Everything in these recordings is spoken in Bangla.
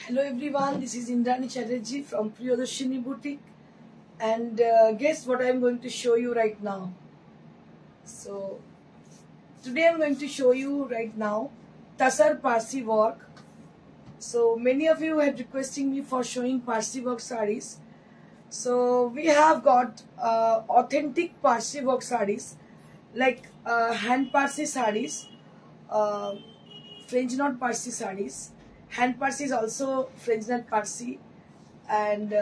Hello everyone, this is Indrani Chatterjee from Priyadarshini Boutique, and guess what I am going to show you right now. So today I am going to show you right now Tasar Parsi work. So many of you had requesting me for showing Parsi work sarees. So we have got authentic Parsi work sarees like hand Parsi sarees, French knot Parsi sarees. Hand Parsi is also French knot Parsi, and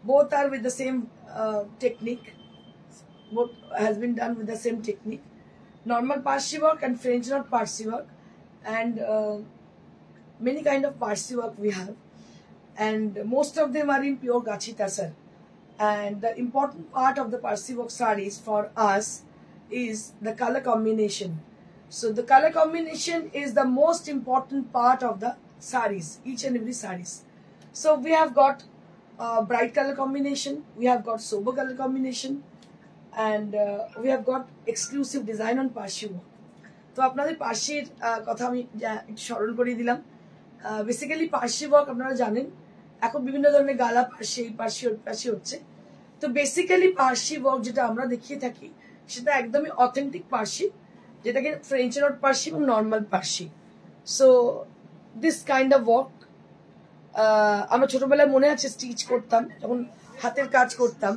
both are with the same technique. Both has been done with the same technique. Normal Parsi work and French knot Parsi work, and many kind of Parsi work we have, and most of them are in pure Gachi Tasar. And the important part of the Parsi work sarees for us is the color combination. So the color combination is the most important part of the sarees, each and every sarees. So we have got bright color combination, we have got sober color combination, and we have got exclusive design on Parsi work. তো আপনাদের পার্সির কথা আমি একটু স্মরণ করিয়ে দিলাম। বেসিক্যালি পার্সি ওয়ার্ক আপনারা জানেন এখন বিভিন্ন ধরনের গালা পার্সি, এই পার্সি ওই পার্সি হচ্ছে। তো বেসিক্যালি পার্সি ওয়ার্ক যেটা আমরা দেখিয়ে থাকি সেটা একদমই অথেন্টিক পার্সি, যেটাকে ফ্রেঞ্চ নট পার্সি এবং normal Parsi. So this kind of work আমরা ছোটবেলায় মনে আছে স্টিচ করতাম, যখন হাতের কাজ করতাম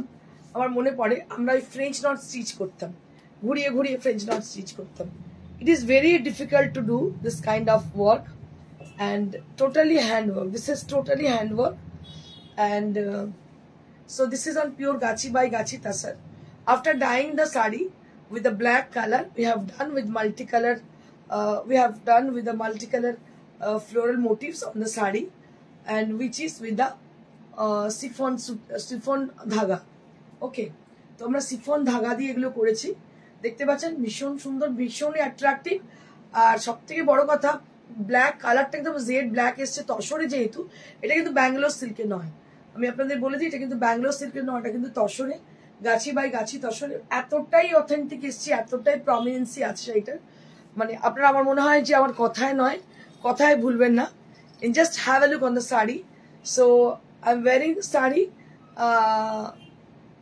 আমার মনে পড়ে আমরা ওই ফ্রেঞ্চ নট স্টিচ করতাম, ঘুরিয়ে ঘুরিয়ে ফ্রেঞ্চ নট স্টিচ করতাম। It is very difficult to do this kind of work and totally handwork. This is totally handwork, and so this is on pure Gachi by Gachi Tasar. After dyeing the sari with the black color, we have done with multicolor. Floral motifs on the sari, and which is with the chiffon dhaga. Okay, তো আমরা শিফন ধাগা দিয়ে এগুলো করেছি। দেখতে পাচ্ছেন ভীষণ সুন্দর, ভীষণই অ্যাট্রাকটিভ। আর সব থেকে বড় কথা ব্ল্যাক কালারটা একদম জেড ব্ল্যাক এসছে তসরে, যেহেতু এটা কিন্তু ব্যাঙ্গালোর সিল্কে নয়, আমি আপনাদের বলে দিই এটা কিন্তু ব্যাঙ্গালোর সিল্কের নয়, এটা কিন্তু তসরে, গাছি বাই গাছি তসরে। এতটাই অথেন্টিক এসছে, এতটাই প্রমিনেন্সি আছে এটার, মানে আপনারা আমার মনে হয় যে আমার কথায় নয়, কথায় ভুলবেন না। And just have a look on the sari. So I'm wearing the sari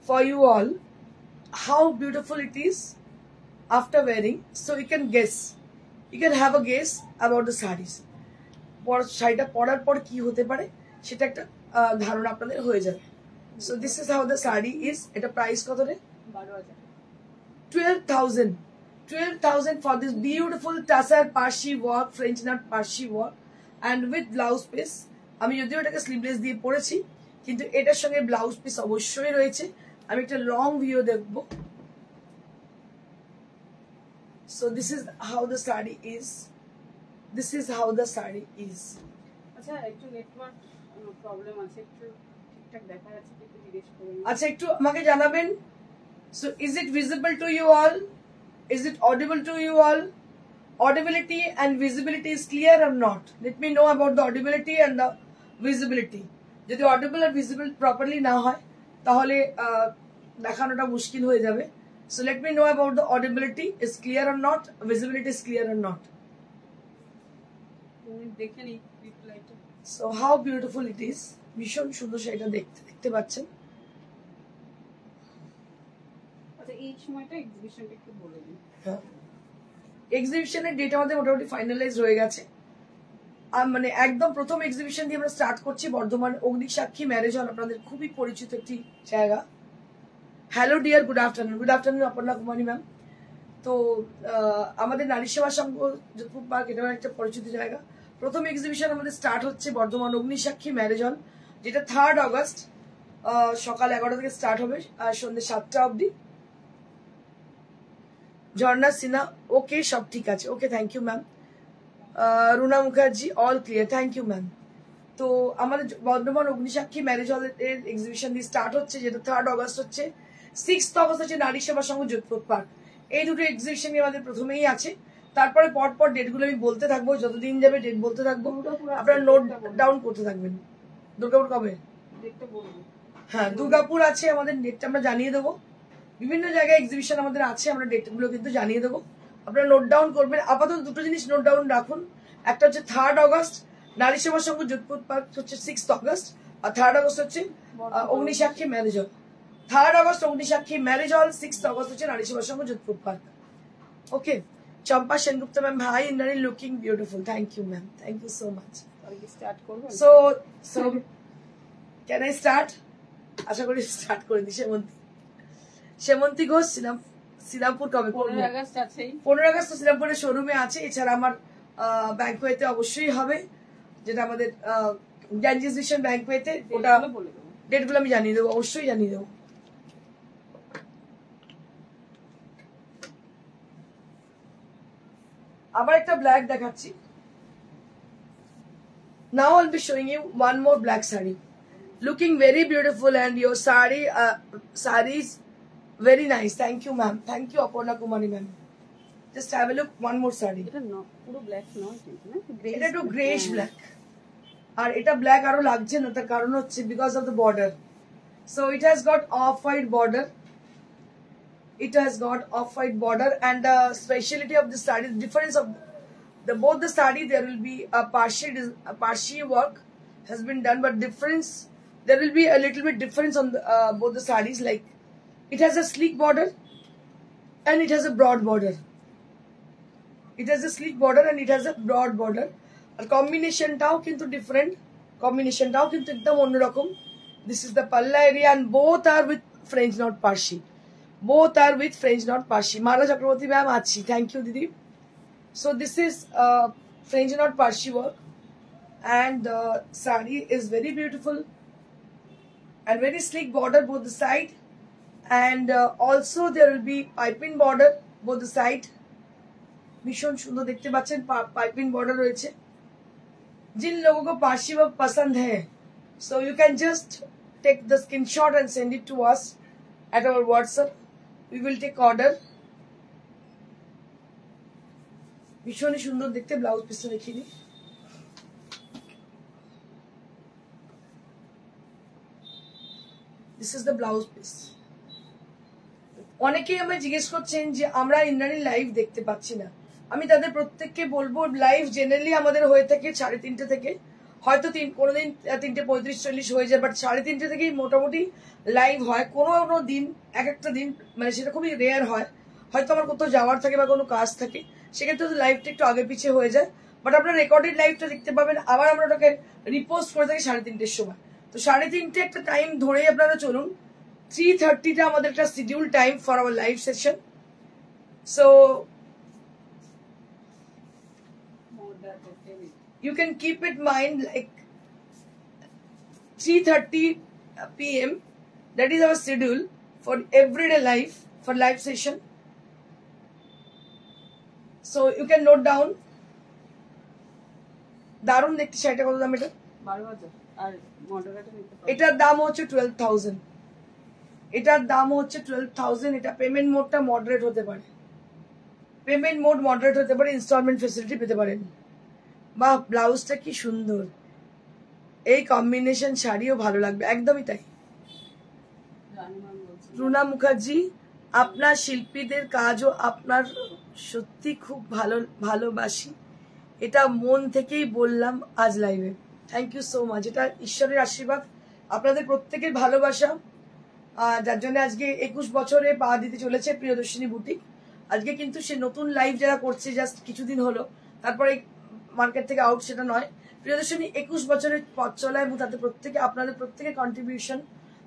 for you all. How beautiful it is after wearing, so you can guess, you can have a guess about the sarees. শাড়িটা পরার পর কি হতে পারে সেটা একটা ধারণা আপনাদের হয়ে যাবে। So this is how the saree is. এটা প্রাইস কত রে? 12,000 for this beautiful Tasar Parsi work, French knot Parsi work, and with blouse piece. আমি যদিও এটাকে স্লিভলেস দিয়ে পরেছি, কিন্তু এটার সঙ্গে ব্লাউজ পিস অবশ্যই রয়েছে। আমি একটা লং ভিডিও দেখবো। So this is how the sari is. This is how the sari is. আচ্ছা একটু নেটওয়ার্ক প্রবলেম আছে, একটু ঠিকঠাক দেখা যাচ্ছে কি একটু জিজ্ঞেস করুন। আচ্ছা একটু আমাকে জানাবেন। So is it visible to you all? Is it audible to you all? Audibility and visibility is clear or not? Let me know about the audibility and the visibility. যদি audible আর visible properly না হয় তাহলে দেখানোটা মুশকিল হয়ে যাবে। So let me know about the audibility is clear or not, visibility is clear or not. So how beautiful it is. ভীষণ সুন্দর সেটা দেখতে পাচ্ছেন। আচ্ছা এই সময়টা এক্সিবিশনটা একটু বলে দিন। হ্যাঁ, এক্সিবিশনের ডেট আমাদের মোটামুটি ফাইনালাইজ হয়ে গেছে। মানে একদম প্রথম এক্সিবিশন দিয়ে আমরা স্টার্ট করছি বর্ধমান অগ্নিসাক্ষী ম্যারেজ হল, আপনাদের খুবই পরিচিত একটি জায়গা। Hello dear, good afternoon Aparna Kumari ma'am. তো আমাদের নারী সেবা সংঘ যোধপুর পার্ক, এটা একটা পরিচিত জায়গা। প্রথম এক্সিবিশন আমাদের স্টার্ট হচ্ছে বর্ধমান অগ্নিসাক্ষী ম্যারেজ হল, যেটা 3rd অগস্ট সকাল 11টা থেকে স্টার্ট হবে আর সন্ধ্যে 7টা অবধি। ঝর্ণা সিনহা, ওকে সব ঠিক আছে, okay thank you ma'am. Runa Mukherjee, all clear, thank you ma'am. তো আমাদের বর্ধমান অগ্নিসাক্ষী ম্যারেজ হলের এক্সিবিশন দিয়ে স্টার্ট হচ্ছে, যেটা 3rd অগস্ট হচ্ছে। 6th অগস্ট হচ্ছে নারী সেবা সংঘ যোধপুর পার্ক। এই দুটো এক্সিবিশন আমাদের প্রথমেই আছে। তারপরে পর ডেটগুলো আমি বলতে থাকবো, যতদিন যাবে ডেট বলতে থাকবো, আপনারা নোট ডাউন করতে থাকবেন। দুর্গাপুর কবে? হ্যাঁ, দুর্গাপুর আছে আমাদের, ডেটটা আমরা জানিয়ে দেবো। বিভিন্ন জায়গায় এক্সিবিশন আমাদের আছে, আমরা ডেটগুলো কিন্তু জানিয়ে দেবো, আপনারা নোট ডাউন করবেন। আপাতত দুটো জিনিস নোট ডাউন রাখুন, একটা হচ্ছে 3rd অগস্ট নারী সেবা সংঘ যোধপুর পার্ক হচ্ছে 6th অগস্ট, আর 3rd অগস্ট হচ্ছে অগ্নিসাক্ষী ম্যারেজ হল। 3rd অগস্ট অগ্নিসাক্ষী ম্যারেজ হল, 6th অগস্ট হচ্ছে Nari Seva Sangha Jodhpur Park. Okay, Champa Sengupta ma'am, hi Indrani, looking beautiful. Thank you ma'am, thank you so much. So can I start? আশা করি স্টার্ট করে দিই। সেমন্তী ঘোষ, শ্রীরামপুর কবে? 15 আগস্ট আছে। 15 আগস্ট শ্রীরামপুরের শোরুমে আছে। এছাড়া আমার ব্যাংকওয়েতে অবশ্যই হবে, যেটা আমাদের গ্যাঞ্জিস ভিশন ব্যাংকওয়েতে। ওটা ডেটগুলো আমি জানিয়ে দেবো, অবশ্যই জানিয়ে দেবো। আবার একটা ব্ল্যাক দেখাচ্ছি। Now I'll be showing you one more black saree, looking very beautiful, and your sarees very nice. Thank you ma'am, thank you Aparna Kumari ma'am. Just have a look, one more saree. এটা পুরো ব্ল্যাক নয় কিন্তু না, এটা একটু গ্রেইশ ব্ল্যাক, আর এটা ব্ল্যাক আরো লাগছে না, তার কারণ হচ্ছে because of the border. So it has got off-white border. It has got off-white border, and the speciality of the saree, the difference of both the saree, there will be a partial work has been done, but there will be a little bit difference on both the sarees. Like, it has a sleek border and it has a broad border. It has a sleek border and it has a broad border. আর combination টাও কিন্তু different, combination টাও কিন্তু একদম অন্যরকম। This is the palla area, and both are with French knot parshi. Both are with French knot parshi. Mala Chakraborty ma'am achi, thank you didi. So this is French knot parshi work, and the saree is very beautiful and very sleek border both the side, and also there will be piping border both the side. भीषण सुंदर देखते पाচ্ছেন, पाइपिंग border রয়েছে। जिन लोगों को पार्शी वर्क पसंद है, so you can just take the screenshot and send it to us at our WhatsApp. We will take order. ভীষণই সুন্দর দেখতে। ব্লাউজ পিসটা দেখিয়ে দিই। This is the blouse piece. অনেকেই আমায় জিজ্ঞেস করছেন যে আমরা ইন্দ্রাণী লাইভ দেখতে পাচ্ছি না। আমি তাদের প্রত্যেককে বলবো, লাইভ জেনারেলি আমাদের হয়ে থাকে 3:30 থেকে, হয়তো কোনোদিন 3:35-40 হয়ে যায়, বাট 3:30 থেকেই মোটামুটি লাইভ হয়। কোনো দিন এক একটা দিন মানে সেটা খুবই রেয়ার হয়, হয়তো আমার কোথাও যাওয়ার থাকে বা কোনো কাজ থাকে, সেক্ষেত্রে তো লাইভটা একটু আগে পিছিয়ে হয়ে যায়। বাট আপনার রেকর্ডেড লাইভটা দেখতে পাবেন। আবার আমরা ওটাকে রিপোস্ট করে থাকি 3:30-র সময়। তো 3:30 একটা টাইম ধরেই আপনারা চলুন। 3:30টা আমাদের একটা schedule time for our live session. So you can keep it mind like 3:30 p.m. That is our schedule for everyday life, for live session. So you can note down. দারুণ দেখতে শাড়িটা কত দাম? এটা 12,000, আর মডারেটর নিতে পারো। এটার দাম হচ্ছে 12,000। এটার দাম হচ্ছে 12,000। এটা পেমেন্ট মোডটা মডারেট হতে পারে, পেমেন্ট মোড মডারেট হতে পারে, ইনস্টলমেন্ট ফেসিলিটি পেতে পারেন। বাহ, ব্লাউজটা কি সুন্দর, এই কম্বিনেশন শাড়িও ভালো লাগবে, একদমই তাই। রুনা মুখার্জি, আপনার শিল্পীদের কাজও আপনার সত্যি খুব ভালোবাসি, এটা মন থেকেই বললাম আজ লাইভে। Thank you so much. এটা ঈশ্বরের আশীর্বাদ, আপনাদের প্রত্যেকের ভালোবাসা, যার জন্য আজকে 21 বছরে পা দিতে চলেছে প্রিয়দর্শিনী বুটিক। আজকে কিন্তু সে নতুন লাইভ যারা করছে জাস্ট কিছুদিন হলো, তারপরে মার্কেট থেকে আউট, সেটা নয়। প্রিয়দর্শিনী 21 বছরের পথ চলা, এবং তাতে আপনাদের প্রত্যেকের কন্ট্রিবিউশন,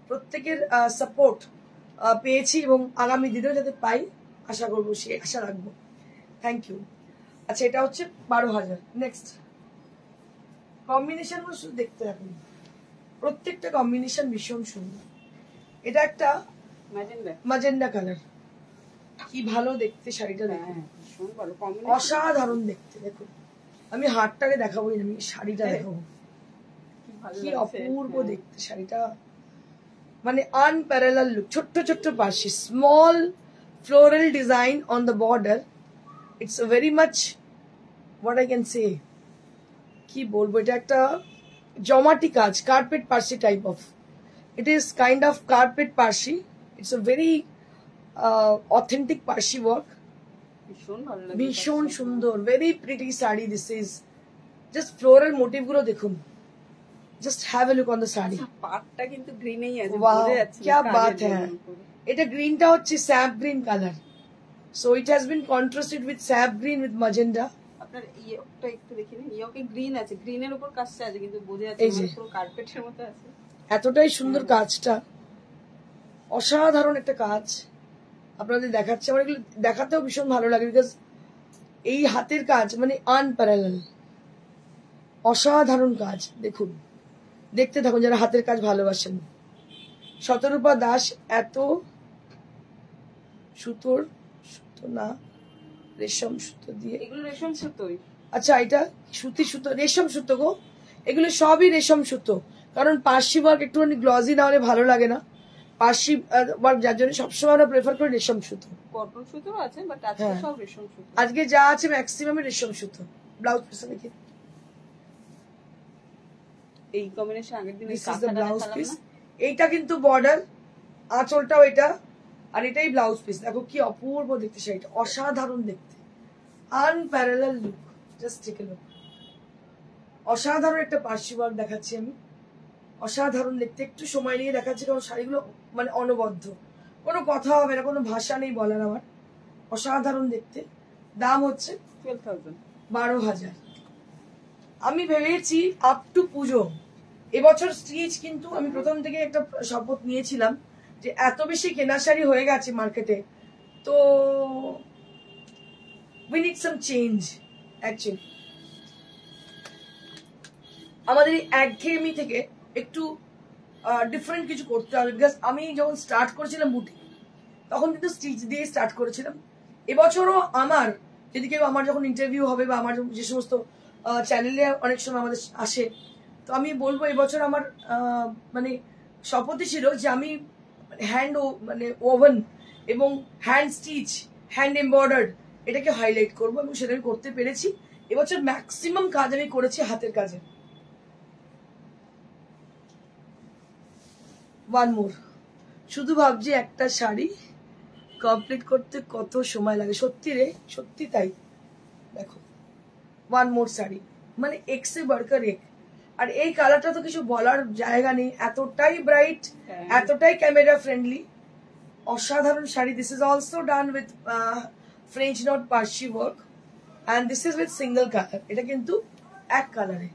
প্রত্যেকের সাপোর্ট পেয়েছি, এবং আগামী দিনেও যাতে পাই আশা করবো, সে আশা রাখবো। Thank you. আচ্ছা, এটা হচ্ছে 12,000। নেক্সট কম্বিনেশন গুলো শুধু দেখতে থাকুন, প্রত্যেকটা কম্বিনেশন ভীষণ সুন্দর। এটা একটা ম্যাজেন্ডা কালার, কি ভালো দেখতে শাড়িটা, দেখুন অসাধারণ দেখতে। দেখুন, আমি হারটাকে দেখাবোই না, আমি শাড়িটা দেখাবো, কি ভালো কি লাগছে। অপূর্ব হ্যাঁ। দেখতে শাড়িটা, মানে আনপ্যারালাল লুক। ছোট্ট ছোট্ট Parsi, small floral design on the border. It's very much what I can say, কি বলবো, এটা একটা জমাটি কাজ, carpet Parsi type of. It is kind of carpet Parsi. It's a very authentic Parsi work. ভীষণ ভালো লাগছে। ভীষণ সুন্দর, very pretty sari this is. Just floral motif গুলো দেখুন, just have a look on the sari. পাটটা কিন্তু গ্রিনেই আছে, Wow, বোঝা যাচ্ছে না क्या কাজের बात है। জন্য পুরো। এটা গ্রিনটা হচ্ছে sap green colour, so it has bin contrasted with sap green with magenta. আপনার ইয়োকটা একটু দেখে নিন, ইয়োকে গ্রিন আছে, গ্রিনের উপর কাজটা আছে কিন্তু বোঝা যাচ্ছে এই যে। না, পুরো কার্পেটের মতো আছে। এতটাই সুন্দর কাজটা, অসাধারণ একটা কাজ আপনাদের দেখাচ্ছে। আমার এগুলো দেখাতেও ভীষণ ভালো লাগে, বিকজ এই হাতের কাজ মানে আনপ্যারালাল, অসাধারণ কাজ। দেখুন, দেখতে থাকুন যারা হাতের কাজ ভালোবাসেন। শতরূপা দাস এত সুতো না, রেশম সুতো দিয়ে, এগুলো রেশম সুতোই। আচ্ছা এটা সুতি সুতো, রেশম সুতো গো, এগুলো সবই রেশম সুতো। কারণ পার্সি ওয়ার্ক একটুখানি গ্লজি না হলে ভালো লাগে না। পার্সি ওয়ার্ক যার জন্য সবসময় আমরা প্রেফার করি রেশম সুতো। কটন সুতো আছে, বাট আজকে হ্যাঁ। সব রেশম সুতো। আজকে যা আছে ম্যাক্সিমাম রেশম সুতো। ব্লাউজ পিস দেখি, এই কম্বিনেশন আগের দিন this is the blouse piece. এইটা কিন্তু বর্ডার, আঁচলটাও এটা, আর এটাই ব্লাউজ পিস। দেখো কি অপূর্ব দেখতে শাড়িটা, অসাধারণ দেখতে, unparallel look, just take a look. অসাধারণ একটা পার্সি ওয়ার্ক দেখাচ্ছি আমি, অসাধারণ দেখতে। একটু সময় নিয়ে দেখাচ্ছি কারণ শাড়িগুলো মানে অনবদ্য, কোনো কথা হবে না, কোনো ভাষা নেই বলার আমার। অসাধারণ দেখতে। দাম হচ্ছে 12,000। 12,000। আমি ভেবেছি আপ টু পুজো এবছর স্টিচ, কিন্তু আমি প্রথম থেকে একটা শপথ নিয়েছিলাম যে এত বেশি কেনা শাড়ি হয়ে গেছে মার্কেটে, তো we need some change. Actually আমাদের এই একঘেয়েমি থেকে একটু ডিফারেন্ট কিছু করতে হবে। বিকজ আমি যখন স্টার্ট করেছিলাম বুটিক, তখন কিন্তু স্টিচ দিয়ে স্টার্ট করেছিলাম। এবছরও আমার যদি কেউ, আমার যখন ইন্টারভিউ হবে বা আমার যে সমস্ত চ্যানেলে অনেক সময় আমাদের আসে, তো আমি বলবো এবছর আমার মানে শপথই ছিল যে আমি হ্যান্ড মানে ওভেন এবং হ্যান্ড স্টিচ, হ্যান্ড এমব্রয়ডার্ড এটাকে হাইলাইট করবো, এবং সেটা আমি করতে পেরেছি। এবছর ম্যাক্সিমাম কাজ আমি করেছি হাতের কাজে। ওয়ান মোর, শুধু ভাবছি একটা শাড়ি কমপ্লিট করতে কত সময় লাগে। সত্যি রে, সত্যি তাই। দেখো ওয়ান মোর শাড়ি, মানে এক্সে বাড়কার এক। আর এই কালারটা তো কিছু বলার জায়গা নেই, এতটাই ব্রাইট, এতটাই ক্যামেরা ফ্রেন্ডলি, অসাধারণ sari. This is also done with French not Parsi work, and this is with single colour. এটা কিন্তু এক কালারে,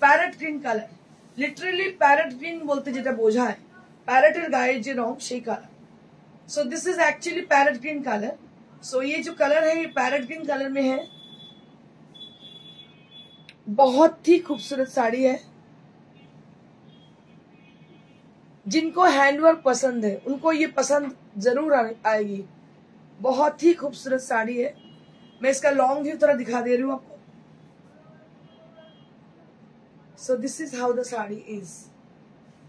parrot green colour. Literally parrot green বলতে যেটা বোঝায়, প্যারেটের गाये যে रंग সেই colour. So this is actually parrot green colour. So ये जो कलर है ये पैरेट ग्रीन कलर में है। बहुत ही खूबसूरत साड़ी है। जिनको हैंडवर्क पसंद है उनको ये पसंद जरूर आएगी। बहुत ही खूबसूरत साड़ी है। मैं इसका लॉन्ग व्यू थोड़ा दिखा दे रही हूँ आपको। सो this is how the sari is.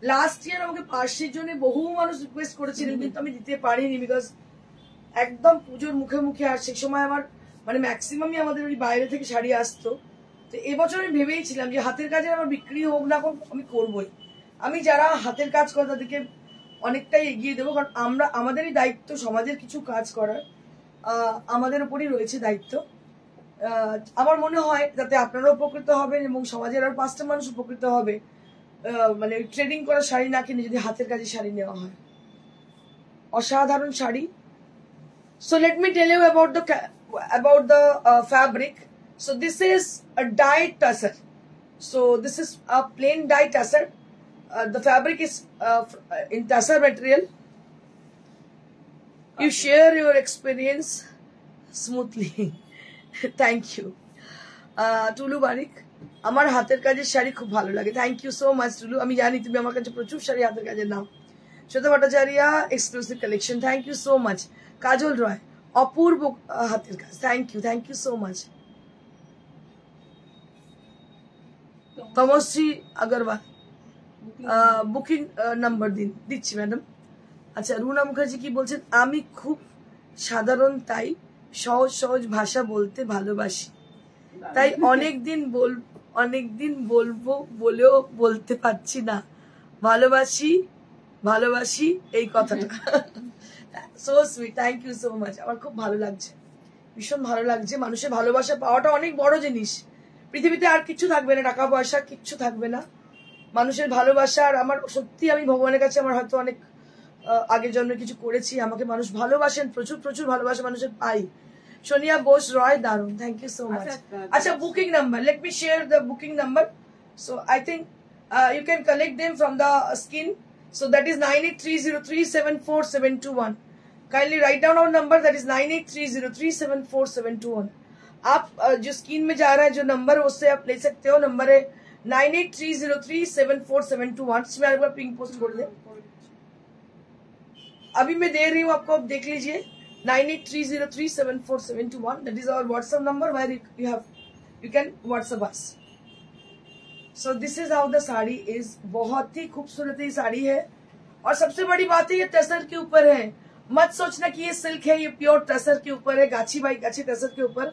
Last year আমাকে পার্সির জন্য বহু মানুষ রিকোয়েস্ট করেছিলেন, কিন্তু আমি দিতে পারিনি বিকজ একদম পুজোর মুখে মুখে, আর সেই সময় আমার মানে ম্যাক্সিমামই আমাদের ওই বাইরে থেকে শাড়ি আসতো। তো এবছর আমি ভেবেইছিলাম যে হাতের কাজে আমার বিক্রি হোক না হোক আমি করবোই। আমি যারা হাতের কাজ করে তাদেরকে অনেকটাই এগিয়ে দেবো, কারণ আমরা আমাদেরই দায়িত্ব সমাজের কিছু কাজ করার, আমাদের উপরই রয়েছে দায়িত্ব। আমার মনে হয় যাতে আপনারা উপকৃত হবেন এবং সমাজের আর 5টা মানুষ উপকৃত হবে, মানে ট্রেডিং করা শাড়ি না কিনে যদি হাতের কাজে শাড়ি নেওয়া হয়। অসাধারণ sari. So let me tell you about the fabric. So this is a dyed tussar. So this is a plain dyed tussar. The fabric is in tussar material. You share your experience smoothly. Thank you. Tulu Barik, আমার হাতের কাজের শাড়ি খুব ভালো লাগে। Thank you so much Tulu. আমি জানি তুমি আমার কাছে প্রচুর শাড়ি হাতের কাজের নাও। Shweta Bhattacharya, exclusive collection. Thank you so much. Kajal Roy, অপূর্ব হাতের কাজ। Thank you so much. Tamoshree Agarwal, booking number দিচ্ছি ম্যাডাম। আচ্ছা, রুনা মুখার্জি কি বলছেন, আমি খুব সাধারণ, তাই সহজ সহজ ভাষা বলতে ভালোবাসি, তাই অনেকদিন বলবো বলেও বলতে পারছি না, ভালোবাসি ভালোবাসি এই কথাটা। So sweet, thank you so much. আমার খুব ভালো লাগছে, ভীষণ ভালো লাগছে। মানুষের ভালোবাসা পাওয়াটা অনেক বড় জিনিস। পৃথিবীতে আর কিছু থাকবে না, টাকা পয়সা কিচ্ছু থাকবে না, মানুষের ভালোবাসা। আর আমার সত্যি, আমি ভগবানের কাছে আমার হয়তো অনেক আগের জন্মে কিছু করেছি, আমাকে মানুষ ভালোবাসেন, প্রচুর প্রচুর ভালোবাসা মানুষের পাই। সোনিয়া বোস রয়, দারুন, থ্যাংক ইউ সো মাচ। আচ্ছা, booking number, let me share the booking number. So I think you can collect them from the skin. So that is 9830374721. Kindly write down our number, that is 9830374721. आप जो स्क्रीन में जा रहा है जो नंबर, उससे आप ले सकते हो। नंबर है 9830374721। इसमें एक बार पिंक पोस्ट कर दे, अभी मैं दे रही हूँ आपको, आप देख लीजिए। 9830374721, that is our WhatsApp number where you can WhatsApp us. So this is how the sari is। बहुत ही खूबसूरत ये साड़ी है, और सबसे बड़ी बात है ये टसर के ऊपर है। मत सोचना कि ये सिल्क है, ये प्योर टसर के ऊपर है, गाछी बाई गाछी टसर के ऊपर।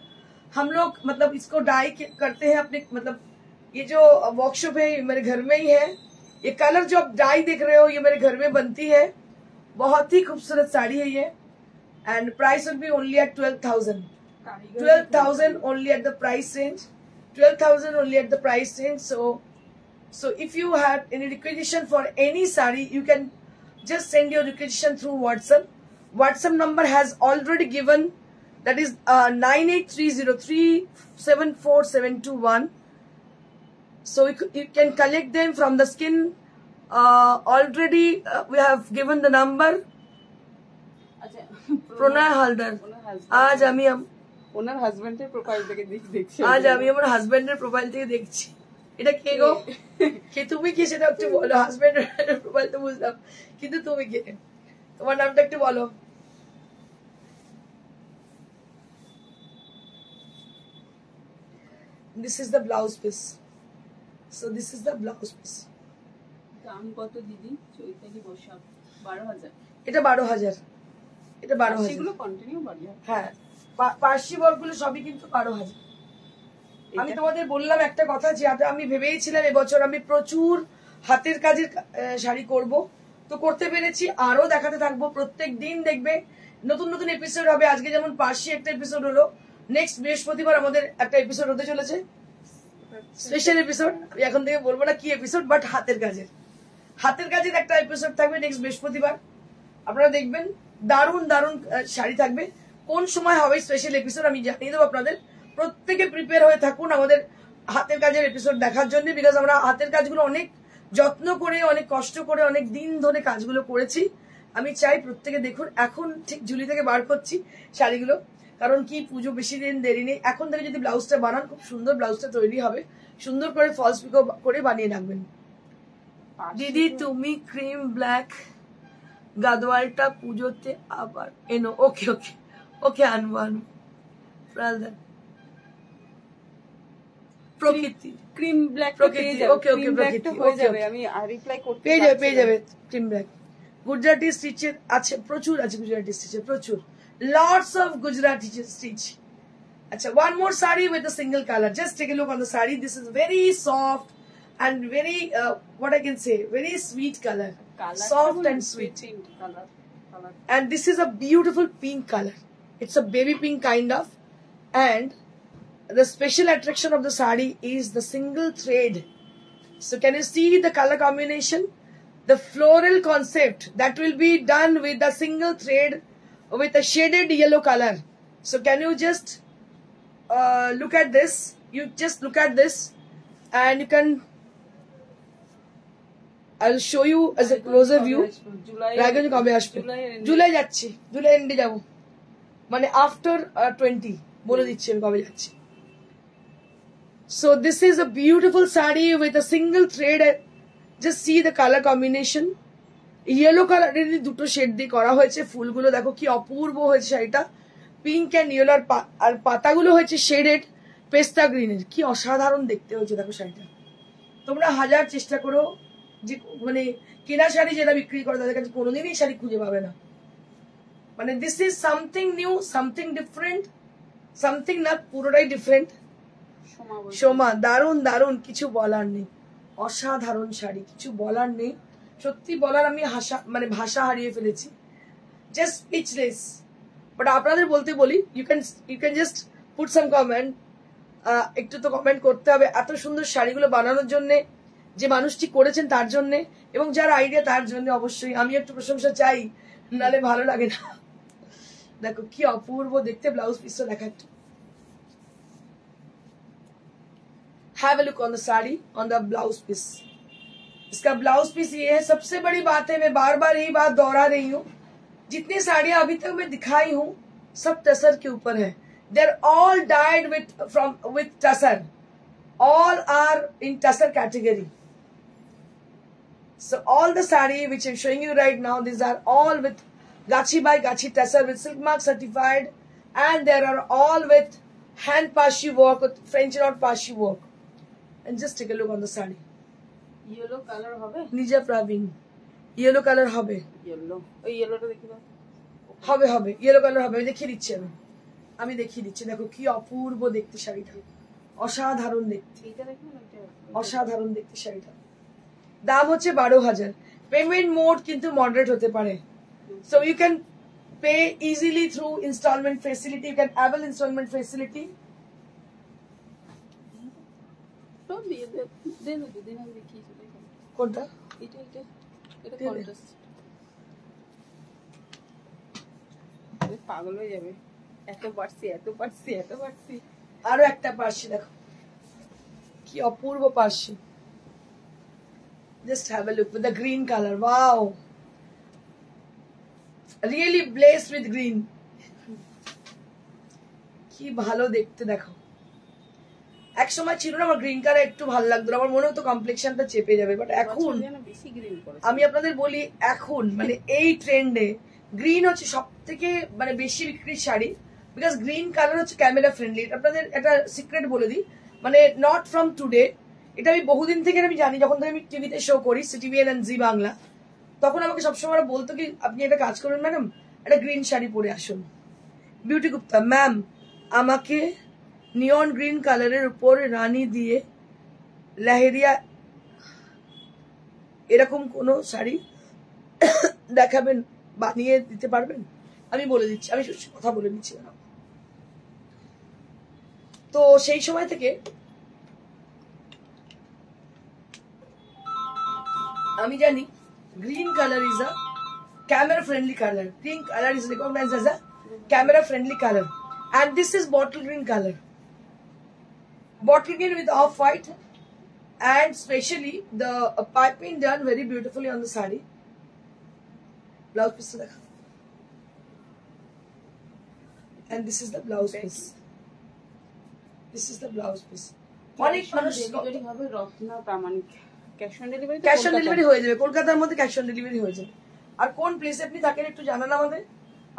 हम लोग मतलब इसको डाई करते हैं अपने, मतलब ये जो वर्कशॉप है ये मेरे घर में ही है। ये कलर जो आप डाई देख रहे हो ये मेरे घर में बनती है। बहुत ही खूबसूरत साड़ी है ये, and price will be only at 12,000 only at the price range, 12,000 only at the price range. So if you have any requisition for any sari, you can just send your requisition through WhatsApp. WhatsApp number has already given, that is 9830374721. So you can collect them from the skin. Already we have given the number. প্রণয় হালদার, আজ আমি ওনার হাজবেন্ডের প্রোফাইল থেকে দেখছি, আজ আমি আমার হাজবেন্ডের প্রোফাইল থেকে দেখছি। এটা কে গো? কে তুমি? কি সেটা একটু বলো। হাজবেন্ডের প্রোফাইল তো বুঝলাম, কিন্তু তুমি কে? তোমার নামটা একটু বলো। This is the blouse piece. So this is the blouse piece. দাম কত দিদি? চৈতালি বসাক 12,000। এটা 12,000, এটা 12,000। সেগুলো কন্টিনিউ বাড়িয়ে, হ্যাঁ, পার্সি ওয়ার্কগুলো সবই কিন্তু 12,000। আমি তোমাদের বললাম একটা কথা, যে আমি ভেবেইছিলাম এবছর আমি প্রচুর হাতের কাজের শাড়ি করব, তো করতে পেরেছি। আরো দেখাতে থাকবো, প্রত্যেক দিন দেখবে নতুন নতুন এপিসোড হবে। আজকে যেমন পার্সি একটা এপিসোড হলো, নেক্সট বৃহস্পতিবার আমাদের একটা এপিসোড হতে চলেছে, স্পেশাল এপিসোড। আমি এখন থেকে বলবো না কি এপিসোড, বাট হাতের কাজের একটা এপিসোড থাকবে নেক্সট বৃহস্পতিবার। আপনারা দেখবেন, দারুণ দারুণ শাড়ি থাকবে। কোন সময় হবে স্পেশাল এপিসোড আমি জানিয়ে দেবো আপনাদের। প্রত্যেকে প্রিপেয়ার হয়ে থাকুন আমাদের হাতের কাজের এপিসোড দেখার জন্য, বিকজ আমরা হাতের কাজগুলো অনেক যত্ন করে, অনেক কষ্ট করে, অনেক দিন ধরে কাজগুলো করেছি। আমি চাই প্রত্যেকে দেখুন। এখন ঠিক ঝুলি থেকে বার করছি শাড়িগুলো, কারণ কি পুজো বেশি দিন দেরি নেই। এখন থেকে যদি ব্লাউজটা বানান, খুব সুন্দর ব্লাউজটা তৈরি হবে। সুন্দর করে ফলস পিকো করে বানিয়ে রাখবেন। দিদি তুমি ক্রিম ব্ল্যাক গাদওয়ালটা পুজোতে আবার এনো। ওকে ওকে ওকে, আনবো প্রকৃতি ক্রিম ব্ল্যাক প্রকৃতি। ওকে ওকে, প্রকৃতি হয়ে যাবে, আমি রিপ্লাই করতে পেয়ে যাবে ক্রিম ব্ল্যাক। গুজরাটি স্টিচের আছে, প্রচুর আছে গুজরাটি স্টিচের, প্রচুর, লটস অফ গুজরাটি স্টিচ। আচ্ছা, one more saree with a single color. Just take a look on the saree. This is very soft and very what I can say, very sweet color, soft and sweet. And this is a beautiful pink color. It's a baby pink kind of, and the special attraction of the saree is the single thread. So can you see the color combination? The floral concept that will be done with the single thread with a shaded yellow color. So can you just look at this? You just look at this, and you can, I'll show you as a closer view. Raiganj কবে আসবে? জুলাই যাচ্ছি, জুলাই এন্ডে যাব, মানে আফটার 20 বলে দিচ্ছি আমি কবে যাচ্ছি। So this is a beautiful saree with a single thread. Just see the color combination. Yellow color এর দুটো শেড দিয়ে করা হয়েছে। ফুলগুলো দেখো কি অপূর্ব হয়েছে শাড়িটা, পিঙ্ক এন্ড ইয়েলো, আর পাতাগুলো হয়েছে শেডেড পেস্তা গ্রিনের। কি অসাধারণ দেখতে হয়েছে দেখো শাড়িটা। তোমরা হাজার চেষ্টা করো যে মানে কেনা শাড়ি যেটা বিক্রি করে তাদের কাছে কোনোদিনই শাড়ি খুঁজে পাবে না। মানে this is something new, something different, something না পুরোটাই ডিফারেন্ট। সোমা দারুন দারুন, কিছু বলার নেই, অসাধারণ শাড়ি, কিছু বলার নেই, সত্যি বলার আমি ভাষা হারিয়ে ফেলেছি, জাস্ট স্পিচলেস। বাট আপনাদের বলতে বলি, you can just put some comment, একটু তো কমেন্ট করতে হবে। এত সুন্দর শাড়িগুলো বানানোর জন্য যে মানুষটি করেছেন তার জন্য, এবং যার আইডিয়া তার জন্য অবশ্যই আমি একটু প্রশংসা চাই, নালে ভালো লাগে না। দেখো কি অপূর্ব দেখতে, ব্লাউজ পিসটা দেখা একটু। Have a look on the sari, on the blouse piece. इसका ब्लाउज पीस ये है। सबसे बड़ी बात है, मैं बार बार यही बात दोहरा रही हूँ, जितनी साड़ियां अभी तक मैं दिखाई हूँ सब टसर के ऊपर है। They are all dyed with tussar, all are in tussar category. So all the sari which I'm showing you right now, these are all with Gachi by Gachi Tessar with silk mark certified, and there are all with hand pashi work, with French knot pashi work. And just take a look on the sari. Yellow color hobe? Nija Praveen. Yellow color hobe. Yellow. ওই yellowটা দেখি দাও। হবে হবে, yellow color হবে। আমি দেখিয়ে দিচ্ছি। দেখো কি অপূর্ব দেখতে শাড়িটা, অসাধারণ দেখতে, এইটা দেখো না, এটা অসাধারণ দেখতে শাড়িটা। দাম হচ্ছে 12,000। পেমেন্ট মোড কিন্তু মডারেট হতে পারে। So you can pay easily through installment facility. You can avail installment facility. তো দিয়ে দেন দুদিন আমি দেখি দেখো। কোনটা? এটা দিয়ে দে। কন্ট্রাস্ট। পাগল হয়ে যাবে, এত পারছি। আরো একটা পার্সি দেখো, কি অপূর্ব Parsi. Just have a look with the green color. Wow, really blessed with green. কি ভালো দেখতে দেখো। এক সময় ছিল না আমার গ্রিন কালার একটু ভালো লাগতো, আমার মনে হতো কমপ্লেক্সনটা চেপে যাবে, বাট এখন বেশি গ্রিন করে। আমি আপনাদের বলি, এখন মানে এই ট্রেন্ডে গ্রিন হচ্ছে সব থেকে মানে বেশি বিক্রির শাড়ি, বিকজ গ্রিন কালার হচ্ছে ক্যামেরা ফ্রেন্ডলি। আপনাদের একটা সিক্রেট বলে দিই, মানে নট ফ্রম টুডে, এটা আমি বহুদিন থেকে আমি জানি। যখন থেকে আমি টিভিতে শো করি, সিটিভিএন এন্ড জি বাংলা, তখন আমাকে সবসময় বলতো কি, আপনি একটা কাজ করুন ম্যাডাম, একটা গ্রিন শাড়ি পরে আসুন। বিউটি গুপ্তা ম্যাম, আমাকে নিয়ন গ্রিন কালারের উপর রানী দিয়ে লেহেরিয়া এরকম কোন শাড়ি দেখাবেন, বানিয়ে দিতে পারবেন? আমি বলে দিচ্ছি, আমি কথা বলে নিচ্ছি। তো সেই সময় থেকে আমি জানি green colour is a camera friendly color. Green color is recognized as a camera friendly color, and this is bottle green color. Bottle green with off white, and especially the piping done very beautifully on the sari. Blouse piece dekha. And this is the blouse piece. This is the blouse piece. অনেক মানুষ ডেলিভারি হবে Ratna Pramanik, cash on delivery. Cash on delivery হয়ে যাবে, কলকাতার মধ্যে ক্যাশ অন ডেলিভারি হয়ে যাবে। আর কোন প্লেসে আপনি থাকেন একটু জানান আমাদের,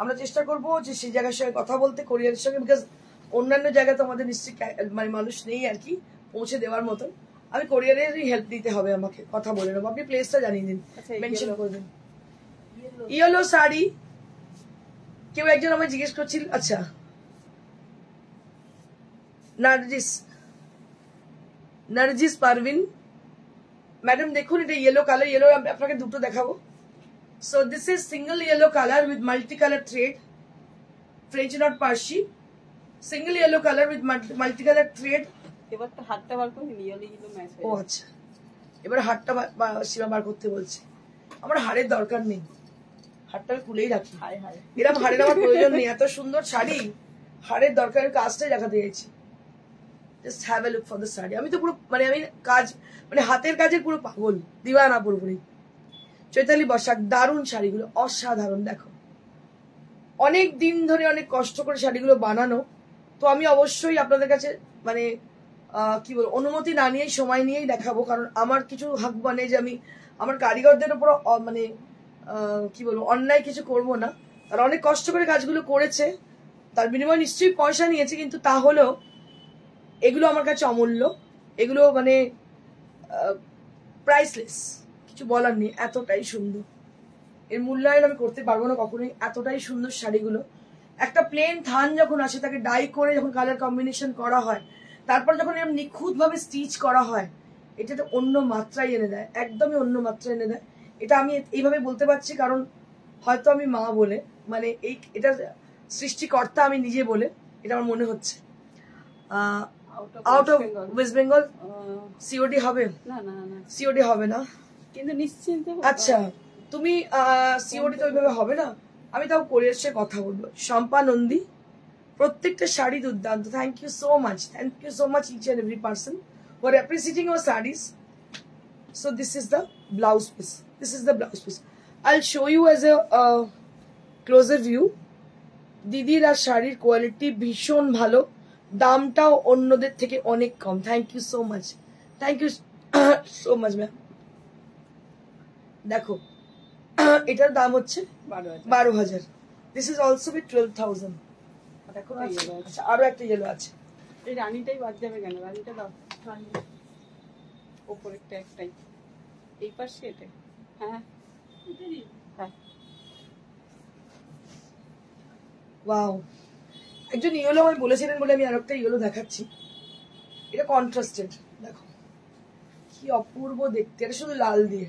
আমরা চেষ্টা করবো যে সেই জায়গার সঙ্গে কথা বলতে, কোরিয়ারের সঙ্গে, বিকজ অন্যান্য জায়গায় তো আমাদের নিশ্চয়ই মানে মানুষ নেই আর কি পৌঁছে দেওয়ার মতন। আমি কোরিয়ারেরই হেল্প নিতে হবে, আমাকে কথা বলে নেবো। আপনি প্লেসটা জানিয়ে দিন, মেনশন করে দিন। ইয়েলো শাড়ি, কেউ একজন আমায় জিজ্ঞেস করছিল। আচ্ছা, নার্জিস পারভিন ম্যাডাম, দেখুন এটা ইয়েলো কালার। ইয়েলো আপনাকে দুটো দেখাবো। So this is single yellow color with multicolor thread, French knot parshi, single yellow color with multicolor thread. এবার তো হাতটা বার করে ইয়েলো ম্যাচ হয়ে। ও আচ্ছা, এবার হাতটা সীমা বার করতে বলছে। আমার হাড়ের দরকার নেই, হাতটা আমি খুলেই রাখি। হায় হায়, এরকম হাড়ের আমার প্রয়োজন নেই। এত সুন্দর শাড়ি, হাড়ের দরকারের কাজটাই দেখাতে চাইছি। Just have a look for the sari. আমি তো পুরো মানে আমি কাজ মানে হাতের কাজের পুরো পাগল, দিওয়ানা পুরোপুরি। চৈতালি বসাক, দারুণ শাড়িগুলো, অসাধারণ। দেখো অনেক দিন ধরে অনেক কষ্ট করে শাড়িগুলো বানানো, তো আমি অবশ্যই আপনাদের কাছে মানে কি বলবো, অনুমতি না নিয়েই সময় নিয়েই দেখাবো, কারণ আমার কিছু হাক মানে যে আমি আমার কারিগরদের উপর মানে কি বলবো অন্যায় কিছু করব না। তারা অনেক কষ্ট করে কাজগুলো করেছে, তার বিনিময়ে নিশ্চয়ই পয়সা নিয়েছে, কিন্তু তাহলেও এগুলো আমার কাছে অমূল্য, এগুলো মানে প্রাইসলেস। কিছু বলার নেই, এতটাই সুন্দর। এর মূল্যায়ন আমি করতে পারবো না কখনোই, এতটাই সুন্দর শাড়িগুলো। একটা প্লেন থান যখন আসে তাকে ডাই করে যখন কালার কম্বিনেশন করা হয়, তারপর যখন এরকম নিখুঁতভাবে স্টিচ করা হয়, এটা তো অন্য মাত্রায় এনে দেয়, একদমই অন্য মাত্রায় এনে দেয়। এটা আমি এইভাবে বলতে পারছি কারণ হয়তো আমি মা বলে, মানে এটা সৃষ্টিকর্তা আমি নিজে বলে এটা আমার মনে হচ্ছে। Out of West Bengal COD হবে না না না, সিওডি হবে না কিন্তু নিশ্চিন্তে। আচ্ছা, তুমি সিওডি তো ওইভাবে হবে না, আমি তাও কোরিয়ার সাথে কথা বলবো। শম্পা নন্দী, প্রত্যেকটা শাড়ি দুর্দান্ত। Thank you so much, thank you so much each and every person for appreciating your saris. So this is the blouse piece, this is the blouse piece. I show you as a closer view. দিদির আর শাড়ির কোয়ালিটি ভীষণ ভালো, দামটাও অন্যদের থেকে অনেক কম। Thank you so much, thank you so much ma'am. দেখো এটার দাম হচ্ছে 12,000। This is also with 12,000। দেখো আচ্ছা, আরো একটা ইয়েলো আছে। এই রানীটাই বাদ যাবে কেন? রানীটা দাও, ওপরেরটা একটাই, এই পাশে এটা। হ্যাঁ হ্যাঁ, ওয়াও, একজন ইয়েলো আমায় বলেছিলেন বলে আমি আরেকটা ইয়েলো দেখাচ্ছি। এটা কন্ট্রাস্টেড, দেখো কি অপূর্ব দেখতে, এটা শুধু লাল দিয়ে,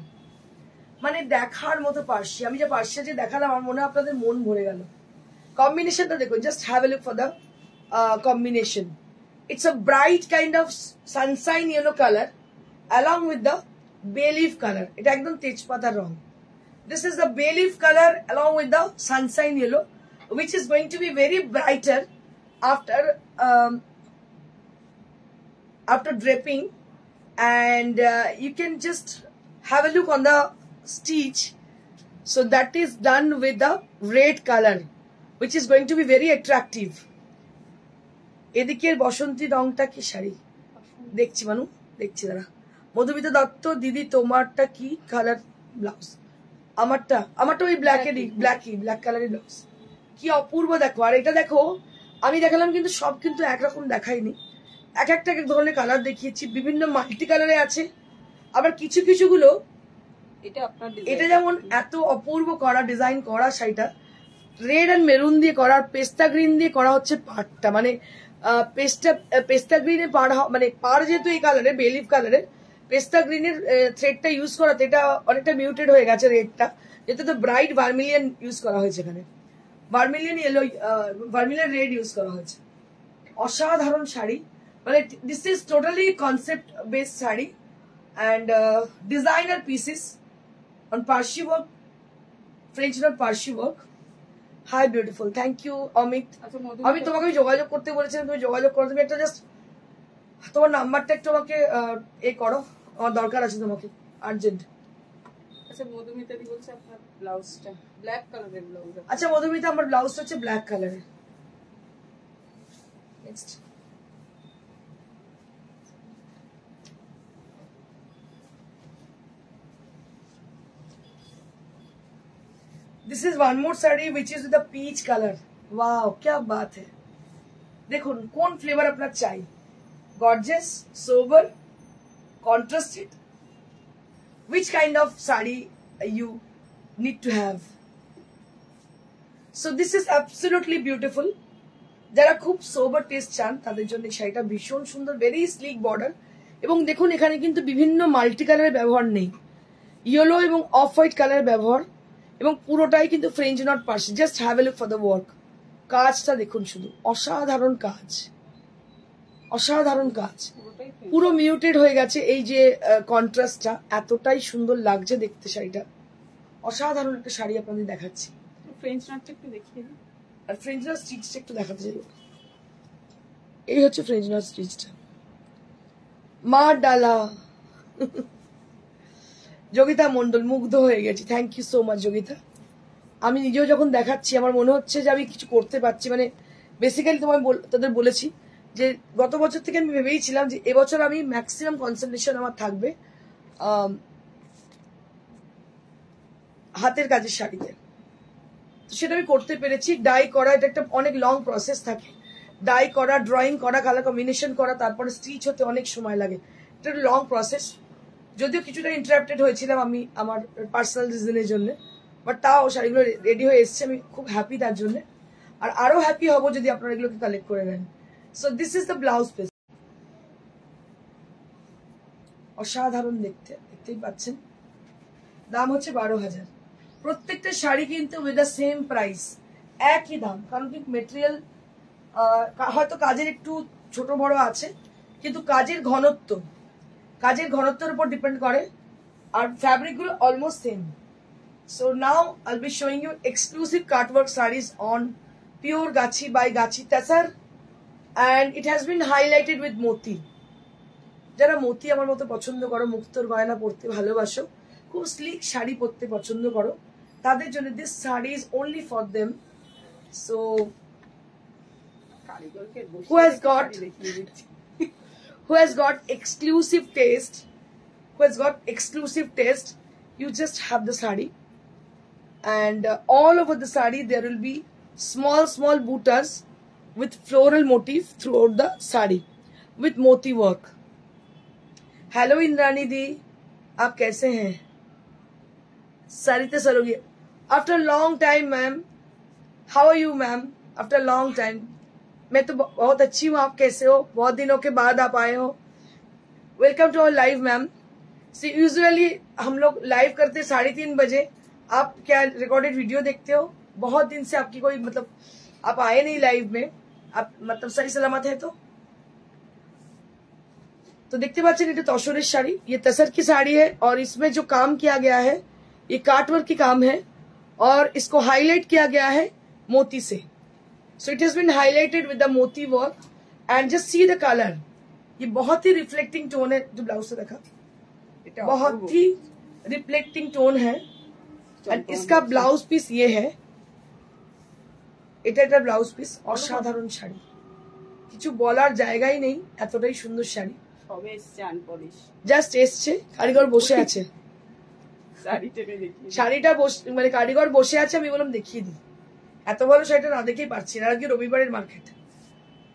মানে দেখার মতো পার্সি। আমি যে পার্সিয়া যে দেখালাম আমার মনে হয় আপনাদের মন ভরে গেল। কম্বিনেশনটা দেখো, just have a look for the combination. It's a bright kind of Sunshine yellow colour along with the bay leaf color. এটা একদম তেজপাতার রং। This is the bay leaf color along with the sunshine yellow, which is going to be very brighter after draping. And you can just have a look on the stitch. So that is done with the red color, which is going to be very attractive. এদিকের বসন্তী রংটা কি শাড়ি দেখছি মানু, দেখছি দাঁড়া। মধুমিতা দত্ত, দিদি তোমারটা কি কালার ব্লাউজ? আমারটা ওই ব্ল্যাক কালারের ব্লাউজ। কি অপূর্ব দেখো। আর এটা দেখো, আমি দেখালাম কিন্তু সব কিন্তু একরকম দেখাইনি, এক একটা এক ধরনের কালার দেখিয়েছি, বিভিন্ন মাল্টি কালারে আছে। আবার কিছু কিছুগুলো এটা যেমন এত অপূর্ব করা ডিজাইন করা, শাড়িটা রেড অ্যান্ড মেরুন দিয়ে করা, পেস্তা গ্রিন দিয়ে করা হচ্ছে পাড়টা, মানে পেস্তা গ্রিনের পাড়, মানে পাড় যেহেতু এই কালারের বেলিভ কালারের, পেস্তা গ্রিনের থ্রেডটা ইউজ করাতে এটা অনেকটা মিউটেড হয়ে গেছে রেডটা, যেহেতু তো ব্রাইট ভার্মিলিয়ান ইউজ করা হয়েছে, এখানে vermilion yellow, vermilion red use করা হয়েছে। অসাধারণ শাড়ি, মানে this is totally concept based sari and designer pieces on Parsi work, French not Parsi work. Hi beautiful, thank you Amit. আমি তোমাকে যোগাযোগ করতে বলেছিলাম, তুমি যোগাযোগ করো। তুমি একটা জাস্ট তোমার নাম্বারটা একটু আমাকে এ করো, আমার দরকার আছে তোমাকে আর্জেন্ট। আচ্ছা, মধুমিতা দি বলছে আপনার ব্লাউজটা ব্ল্যাক কালারের ব্লাউজ। আচ্ছা মধুমিতা, আমার ব্লাউজটা হচ্ছে ব্ল্যাক কালারের। Next, this is one more sari which is the peach colour. Wow, क्या बात है। দেখুন কোন ফ্লেভার আপনার চাই, gorgeous, sober, contrasted, which kind of sari you need to have. So this is absolutely beautiful. যারা খুব সোবার টেস্ট চান তাদের জন্য শাড়িটা ভীষণ সুন্দর, ভেরি স্লিক বর্ডার। এবং দেখুন এখানে কিন্তু বিভিন্ন মাল্টি কালারের ব্যবহার নেই, ইয়েলো এবং অফ হোয়াইট কালারের ব্যবহার, এবং পুরোটাই কিন্তু French not Parsi. Just have a look for the work. কাজটা দেখুন শুধু, অসাধারণ কাজ, অসাধারণ কাজ, পুরো মিউটেড হয়ে গেছে। এই যে কন্ট্রাস্টটা এতটাই সুন্দর লাগছে দেখতে, শাড়িটা অসাধারণ একটা শাড়ি আপনাদের দেখাচ্ছি। ফ্রেঞ্চ নটটা একটু দেখিয়ে দিন। আর ফ্রেঞ্চ নট স্টিচটা একটু দেখাতে চাই। এই হচ্ছে ফ্রেঞ্চ নট স্টিচটা। মা ডালা যোগিতা মন্ডল, মুগ্ধ হয়ে গেছি। Thank you so much Yogita. আমি নিজেও যখন দেখাচ্ছি আমার মনে হচ্ছে যে আমি কিছু করতে পারছি, মানে বেসিক্যালি তোমায় তাদের বলেছি যে গত বছর থেকে আমি ভেবেইছিলাম যে এবছর আমি ম্যাক্সিমাম কনসেন্ট্রেশন আমার থাকবে হাতের কাজের শাড়িতে। তো সেটা আমি করতে পেরেছি। ডাই করা এটা একটা অনেক লং প্রসেস থাকে, ডাই করা, ড্রয়িং করা, কালার কম্বিনেশন করা, তারপরে স্টিচ হতে অনেক সময় লাগে, এটা একটা লং প্রসেস। যদিও কিছুটা ইন্টারাপ্টেড হয়েছিলাম আমি আমার পার্সোনাল রিজনের জন্য, বাট তাও শাড়িগুলো রেডি হয়ে এসছে, আমি খুব হ্যাপি তার জন্য। আর আরো হ্যাপি হব যদি আপনারা এগুলোকে কালেক্ট করে নেন। So this is the blouse piece. অসাধারণ দেখতেই পাচ্ছেন। দাম হচ্ছে 12,000। প্রত্যেকটা শাড়ি কিন্তু উইথ দ্য সেম প্রাইস, একই দাম। কারণ কি মেটেরিয়াল হয়তো কাজের একটু ছোট বড় আছে, কিন্তু কাজের ঘনত্বের উপর ডিপেন্ড করে, আর ফ্যাব্রিক গুলো almost same. So now I'll be showing you exclusive cutwork saris on pure gachhi by gachhi tussar, and it has been highlighted with moti. যারা মোতি আমার মতো পছন্দ করো, মুক্তোর গয়না পরতে ভালোবাসো, খুব স্লিক শাড়ি পরতে পছন্দ করো, তাদের জন্য this sari is only for them. So who has got exclusive taste, you just have the sari, and all over the sari there will be small buttas with floral motif throughout the sari with moti work. Hello Indrani di, aap kaise hain? Sarita Sarogi, after a long time ma'am, how are you ma'am? After a long time, मैं तो बहुत अच्छी हूँ, आप कैसे हो? बहुत दिनों के बाद आप आए हो। Welcome to our live ma'am. See usually हम लोग लाइव करते 3:30 बजे, आप क्या रिकॉर्डेड वीडियो देखते हो? बहुत दिन से आपकी कोई मतलब आप आए नहीं लाइव में, आप मतलब सही सलामत है? तो देखते पाচ্ছেন এটা তসরের শাড়ি, ये तसर की साड़ी है, और इसमें जो काम किया गया है ये काटवर्क की काम है, और इसको हाईलाइट किया गया है मोती से। So it has been highlighted with the moti work, and just see the color. ये बहुत ही रिफ्लेक्टिंग टोन है, जो ब्लाउज से देखा बहुत ही रिफ्लेक्टिंग टोन है। एंड इसका ब्लाउज पीस ये है, এটা ব্লাউজ পিস। অসাধারণ শাড়ি, কিছু বলার জায়গাই নেই, এতটাই সুন্দর শাড়ি। সবে এসছে আনপলিশ, জাস্ট এসছে, কারিগর বসে আছে। শাড়িটা মানে কারিগর বসে আছে, আমি বললাম দেখিয়ে দিই। এত ভালো শাড়িটা না দেখেই পারছি না। আজকে রবিবারের market.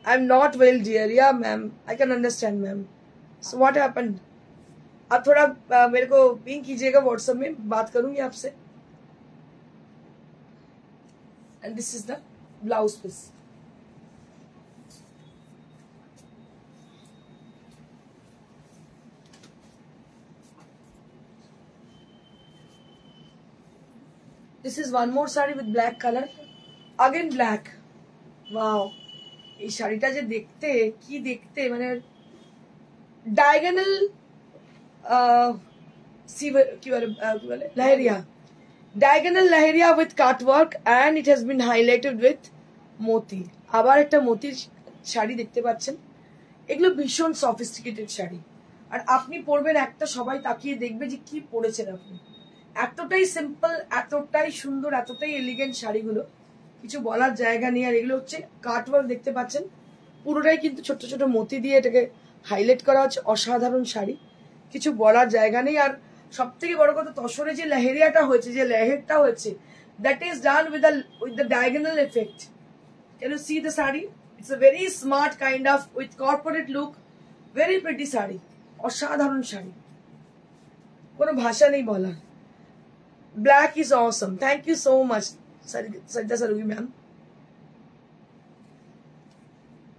I am not well dear. Yeah ma'am I can understand ma'am. So what happened? आप थोड़ा मेरे को पिंग कीजिएगा व्हाट्सएप में, बात करूंगी आपसे। And this is the blouse piece. This is one more sari with black colour, again black. Wow, এই শাড়িটা যে দেখতে কি দেখতে, মানে ডায়াগোনাল কি বলে lahariya, diagonal lahariya with cut work, and it has been highlighted with moti. আবার একটা মোতির শাড়ি দেখতে পাচ্ছেন। এগুলো ভীষণ সফিস্টিকেটেড শাড়ি, আর আপনি পরবেন একটা, সবাই তাকিয়ে দেখবে যে কি পরেছেন আপনি। এতটাই সিম্পল, এতটাই সুন্দর, এতটাই এলিগেন্ট শাড়িগুলো, কিছু বলার জায়গা নেই। আর এগুলো হচ্ছে কাটওয়ার্ক দেখতে পাচ্ছেন, পুরোটাই কিন্তু ছোট ছোট মতি দিয়ে এটাকে হাইলাইট করা হচ্ছে। অসাধারণ শাড়ি, কিছু বলার জায়গা নেই। আর সব থেকে বড় কথা, তসরে যে লেহেরিয়াটা হয়েছে, যে লেহেরটা হয়েছে, that is done with the diagonal effect. Can you see the sari? It's a very smart kind of with corporate look, very pretty sari, অসাধারণ শাড়ি, কোনো ভাষা নেই বলার। Black is awesome. Thank you so much Sarita Saraogi ma'am.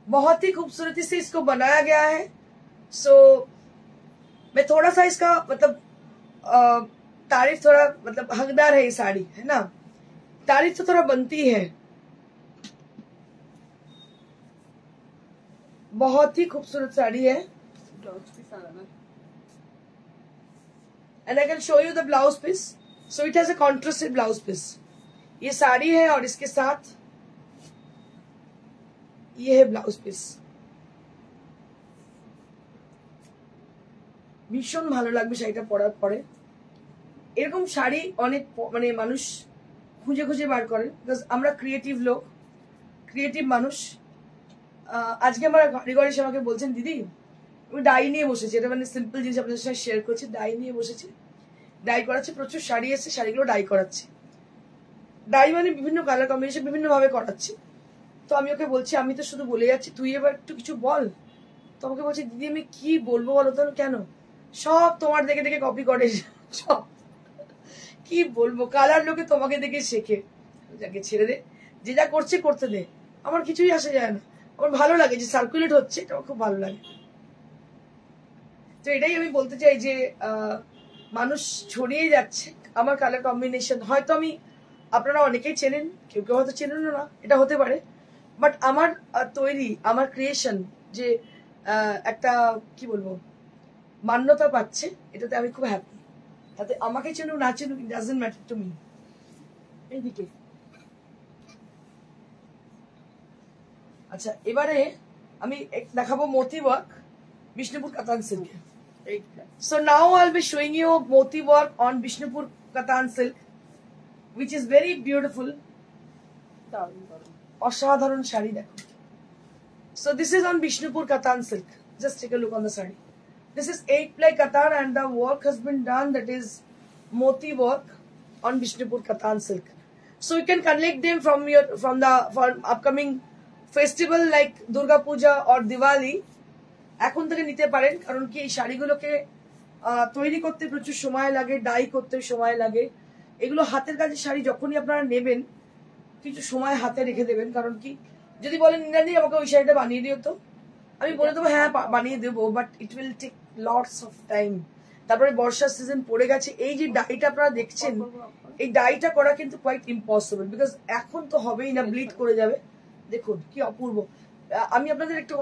बहुत ही खूबसूरती से इसको बनाया गया है। सो मैं थोड़ा सा इसका मतलब तारीफ, थोड़ा मतलब हकदार है ये साड़ी, है ना, तारीफ तो थोड़ा बनती है। बहुत ही खूबसूरत साड़ी है। And I can show you the blouse piece. So it has a contrasted blouse piece. ये साड़ी है, और इसके साथ ये है ब्लाउज पीस। ভীষণ ভালো লাগবে শাড়িটা পরার পরে। এরকম শাড়ি অনেক মানে মানুষ খুঁজে খুঁজে বার করেন, বিকজ আমরা ক্রিয়েটিভ লোক, ক্রিয়েটিভ মানুষ। আজকে আমার কারিগর এসে আমাকে বলছেন, দিদি আমি ডাই নিয়ে বসেছি। এটা মানে সিম্পল জিনিস আপনাদের সাথে শেয়ার করছি। ডাই নিয়ে বসেছি, ডাই করাচ্ছে, প্রচুর শাড়ি এসে শাড়িগুলো ডাই করাচ্ছে। ডাই মানে বিভিন্ন কালার কম্বিনেশন বিভিন্ন ভাবে করাচ্ছি। তো আমি ওকে বলছি, আমি তো শুধু বলে যাচ্ছি, তুই এবার একটু কিছু বল। তো আমাকে বলছে, দিদি আমি কি বলবো বলো তো। কেন? সব তোমার দেখে দেখে কপি করে, সব কি বলবো, কালার লোকে তোমাকে দেখে শেখে। যাকে ছেড়ে দে, যে যা করছে করতে দে, আমার কিছুই আসে যায় না। আমার ভালো লাগে যে সার্কুলেট হচ্ছে, এটা আমার খুব ভালো লাগে। তো এটাই আমি বলতে চাই যে মানুষ ছড়িয়ে যাচ্ছে আমার কালার কম্বিনেশন। হয়তো আমি, আপনারা অনেকেই চেনেন, কেউ কেউ হয়তো চেনেন না, এটা হতে পারে, বাট আমার তৈরি, আমার ক্রিয়েশন যে একটা কি বলবো মান্যতা পাচ্ছে, এটাতে আমি খুব হ্যাপি। তাতে আমাকে চেনুক না চেনুক, it doesn't matter to me. এইদিকে আচ্ছা, এবারে আমি দেখাবো মোতি ওয়ার্ক বিষ্ণুপুর কাতান সিল্কে। So now I'll be showing you moti work on Bishnupur Katan silk, which is very beautiful. অসাধারণ শাড়ি দেখো। So this is on Bishnupur Katan silk. Just take a look on the saree. This is 8-ply katan and the work has been done, that is moti work on Bishnupur Katan silk. So you can collect them from the upcoming festival like Durga Puja or Diwali. এখন থেকে নিতে পারেন, কারণ কি এই শাড়িগুলোকে তৈরি করতে প্রচুর সময় লাগে, ডাই করতে সময় লাগে। এগুলো হাতের কাজের শাড়ি, যখনই আপনারা নেবেন কিছু সময় হাতে রেখে দেবেন। কারণ কি, যদি বলেন ইন্দ্রাণী আমাকে ওই শাড়িটা বানিয়ে দিও, তো আমি বলে দেবো হ্যাঁ বানিয়ে দেবো, but it will take lots of time. তারপরে বর্ষার সিজন পড়ে গেছে, এই যে ডাইটা আপনারা দেখছেন, এই ডাইটা করা কিন্তু কোয়াইট ইম্পসিবল, বিকজ এখন তো হবেই না, ব্লিড করে যাবে। দেখুন কি অপূর্ব। আমি আপনাদের একটু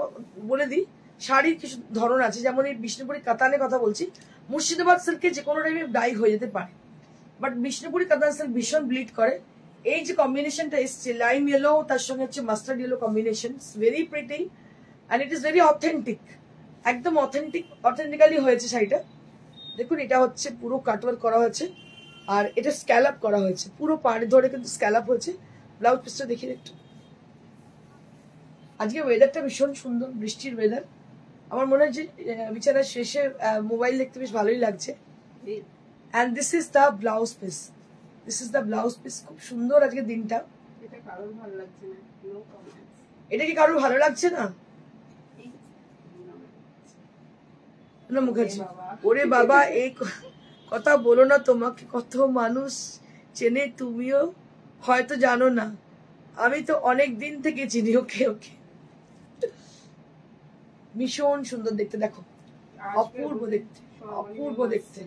বলে দিই, শাড়ির কিছু ধরন আছে, যেমন এই বিষ্ণুপুরি কাতানের কথা বলছি। মুর্শিদাবাদ সিল্কে যে কোনো টাইমে ডাই হয়ে যেতে পারে, বাট বিষ্ণুপুরি কাতান সিল্ক ভীষণ ব্লিড করে। এই যে কম্বিনেশনটা এসছে, লাইম ইয়েলো তার সঙ্গে হচ্ছে mustard yellow combination, very pretty and it is very authentic, একদম অথেন্টিক্যালি হয়েছে শাড়িটা। দেখুন এটা হচ্ছে পুরো কাটওয়ার্ক করা হয়েছে, আর এটা স্ক্যালাপ করা হয়েছে, পুরো পাড় ধরে কিন্তু স্ক্যালাপ হয়েছে। ব্লাউজ পিসটা দেখিয়ে একটু। আজকে ওয়েদারটা ভীষণ সুন্দর, বৃষ্টির ওয়েদার। আমার মনে হয় যে বিছানার শেষে মোবাইল দেখতে বেশ ভালোই লাগছে। And this is the blouse piece, this is the blouse piece. খুব সুন্দর আজকে দিনটা। এটা কারোর ভালো লাগছে না, নো কমেন্টস। এটা কি কারোর ভালো লাগছে না? মুখার্জি, ওরে বাবা এই কথা বলো না, তোমাকে কত মানুষ চেনে, তুমিও হয়তো জানো না, আমি তো অনেক দিন থেকে চিনি ওকে। ওকে ভীষণ সুন্দর দেখতে, দেখো অপূর্ব দেখতে, অপূর্ব দেখতে।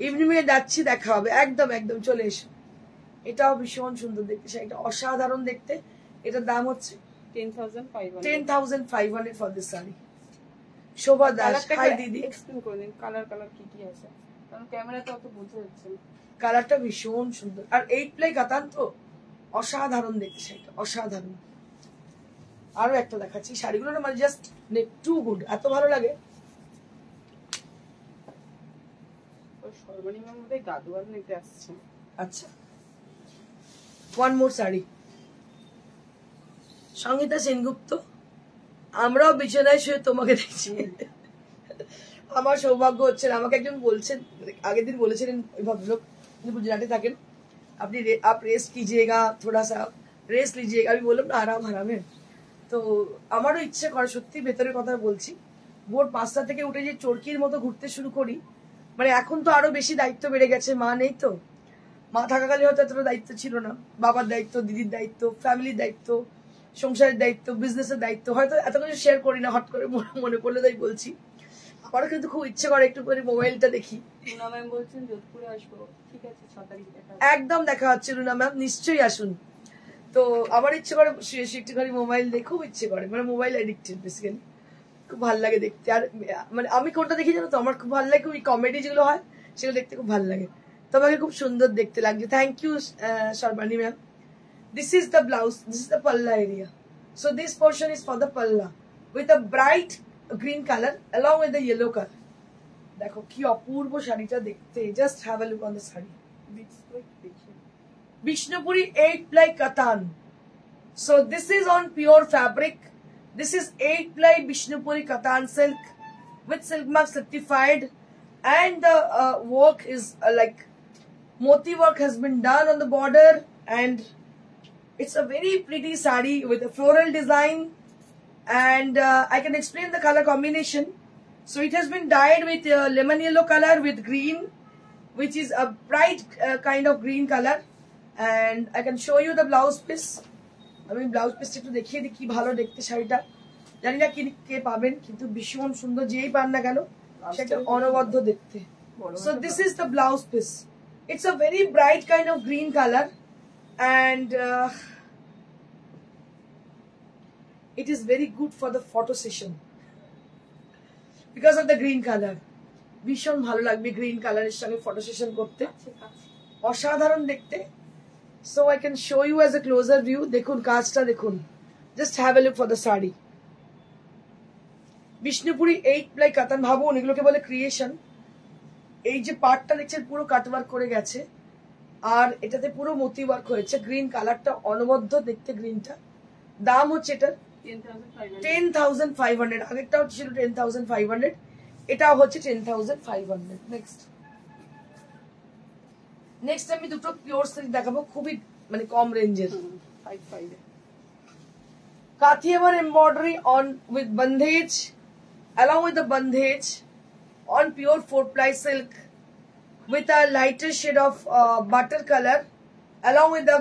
ইভিনিং এ যাচ্ছি, দেখা হবে, একদম একদম চলে এসো। এটাও ভীষণ সুন্দর দেখতে, শাড়িটা অসাধারণ দেখতে। এটার দাম হচ্ছে 10,500 for this sari. Shobha Das, hi দিদি। এক্সপ্লেইন করে দিন কালার কি কি আছে, কারণ ক্যামেরাতে অত বোঝা যাচ্ছে না। কালারটা ভীষণ সুন্দর, আর 8-ply কাতান তো অসাধারণ দেখতে শাড়িটা, অসাধারণ। আরো একটা দেখাচ্ছি, শাড়িগুলো না মানে জাস্ট টু গুড, এত ভালো লাগে। সর্বনিম্নের মধ্যে গাদোয়াল নিতে আসছে। আচ্ছা, ওয়ান মোর শাড়ি, সঙ্গীতা সেনগুপ্ত। আমরাও বিছানায় শুয়ে তোমাকে দেখছি। আমার সৌভাগ্য হচ্ছে, আমাকে একজন বলছেন, আগের দিন বলেছিলেন ওই ভদ্রলোক, গুজরাটে থাকেন, আপনি आप रेस्ट कीजिएगा, थोड़ा सा रेस्ट लीजिएगा। আমি বললাম না, আরাম আরামে। তো আমারও ইচ্ছে করে, সত্যি ভেতরের কথা বলছি, ভোর 5টা থেকে উঠে যে চরকির মতো ঘুরতে শুরু করি। মানে এখন তো আরো বেশি দায়িত্ব বেড়ে গেছে, মা নেই তো, মা থাকাকালে হয়তো এতটা দায়িত্ব ছিল না, বাবার দায়িত্ব, দিদির দায়িত্ব, ফ্যামিলির দায়িত্ব, সংসারের দায়িত্ব, বিজনেসের দায়িত্ব, হয়তো এত কিছু শেয়ার করি না, হট করে মনে পড়লে তাই বলছি। আমারও কিন্তু খুব ইচ্ছে করে একটু করে মোবাইলটা দেখি। রুনা ম্যাম বলছেন যোধপুরে আসবো, ঠিক আছে 6 তারিখ দেখা, একদম দেখা হচ্ছে রুনা ম্যাম, নিশ্চয়ই আসুন। তো আমার ইচ্ছে করে শুয়ে একটুখানি মোবাইল দেখে, খুব ইচ্ছে করে, মানে মোবাইল অ্যাডিক্টেড বেসিক্যালি, খুব ভালো লাগে দেখতে। আর মানে আমি কোনটা দেখি জানো তো, আমার খুব ভালো লাগে ওই কমেডি যেগুলো হয়, সেগুলো দেখতে খুব ভালো লাগে। তোমাকে খুব সুন্দর দেখতে লাগছে, thank you Sarbani ma'am. This is the blouse, this is the palla area. So this portion is for the palla with a bright green color along with the yellow color. দেখো কি অপূর্ব শাড়িটা দেখতে, just have a look on the sari. Bishnupuri 8-ply katan. So this is on pure fabric. This is 8-ply Bishnupuri katan silk with silk mark certified, and the work is like moti work has been done on the border, and it's a very pretty sari with a floral design, and I can explain the color combination. So it has been dyed with lemon yellow color with green, which is a bright kind of green color. And I can show you the blouse piece. আমি ব্লাউজ পিসটা একটু দেখিয়ে দিই কি ভালো দেখতে শাড়িটা। জানি না কে পাবেন, কিন্তু ভীষণ সুন্দর, যেই পান না কেন সেটা অনবদ্য দেখতে। So this is the blouse piece. It's a very bright kind of green color, and it is very good for the photo session because of the green color. ভীষণ ভালো লাগবে গ্রিন কালারের সঙ্গে ফটো সেশন করতে, অসাধারণ দেখতে। So I can show you as a closer view. দেখুন কাজটা দেখুন, just have a look for the sari. Bishnupuri 8 ply কাতান, ভাবুন এগুলোকে বলে ক্রিয়েশন। এই যে পার্টটা দেখছেন পুরো কাটওয়ার্ক করে গেছে, আর এটাতে পুরো মতি ওয়ার্ক হয়েছে। গ্রিন কালারটা অনবদ্য দেখতে, গ্রিনটা। দাম হচ্ছে এটার 10,500। আগেরটা ছিল 10,500, এটাও হচ্ছে 10,500। নেক্সট আমি দুটো পিওর সিল্ক দেখাবো, খুবই মানে কম রেঞ্জের। Kathiawar embroidery on with bandhej, along with the bandhaj on pure 4 ply silk with a lighter shade of butter color, along with the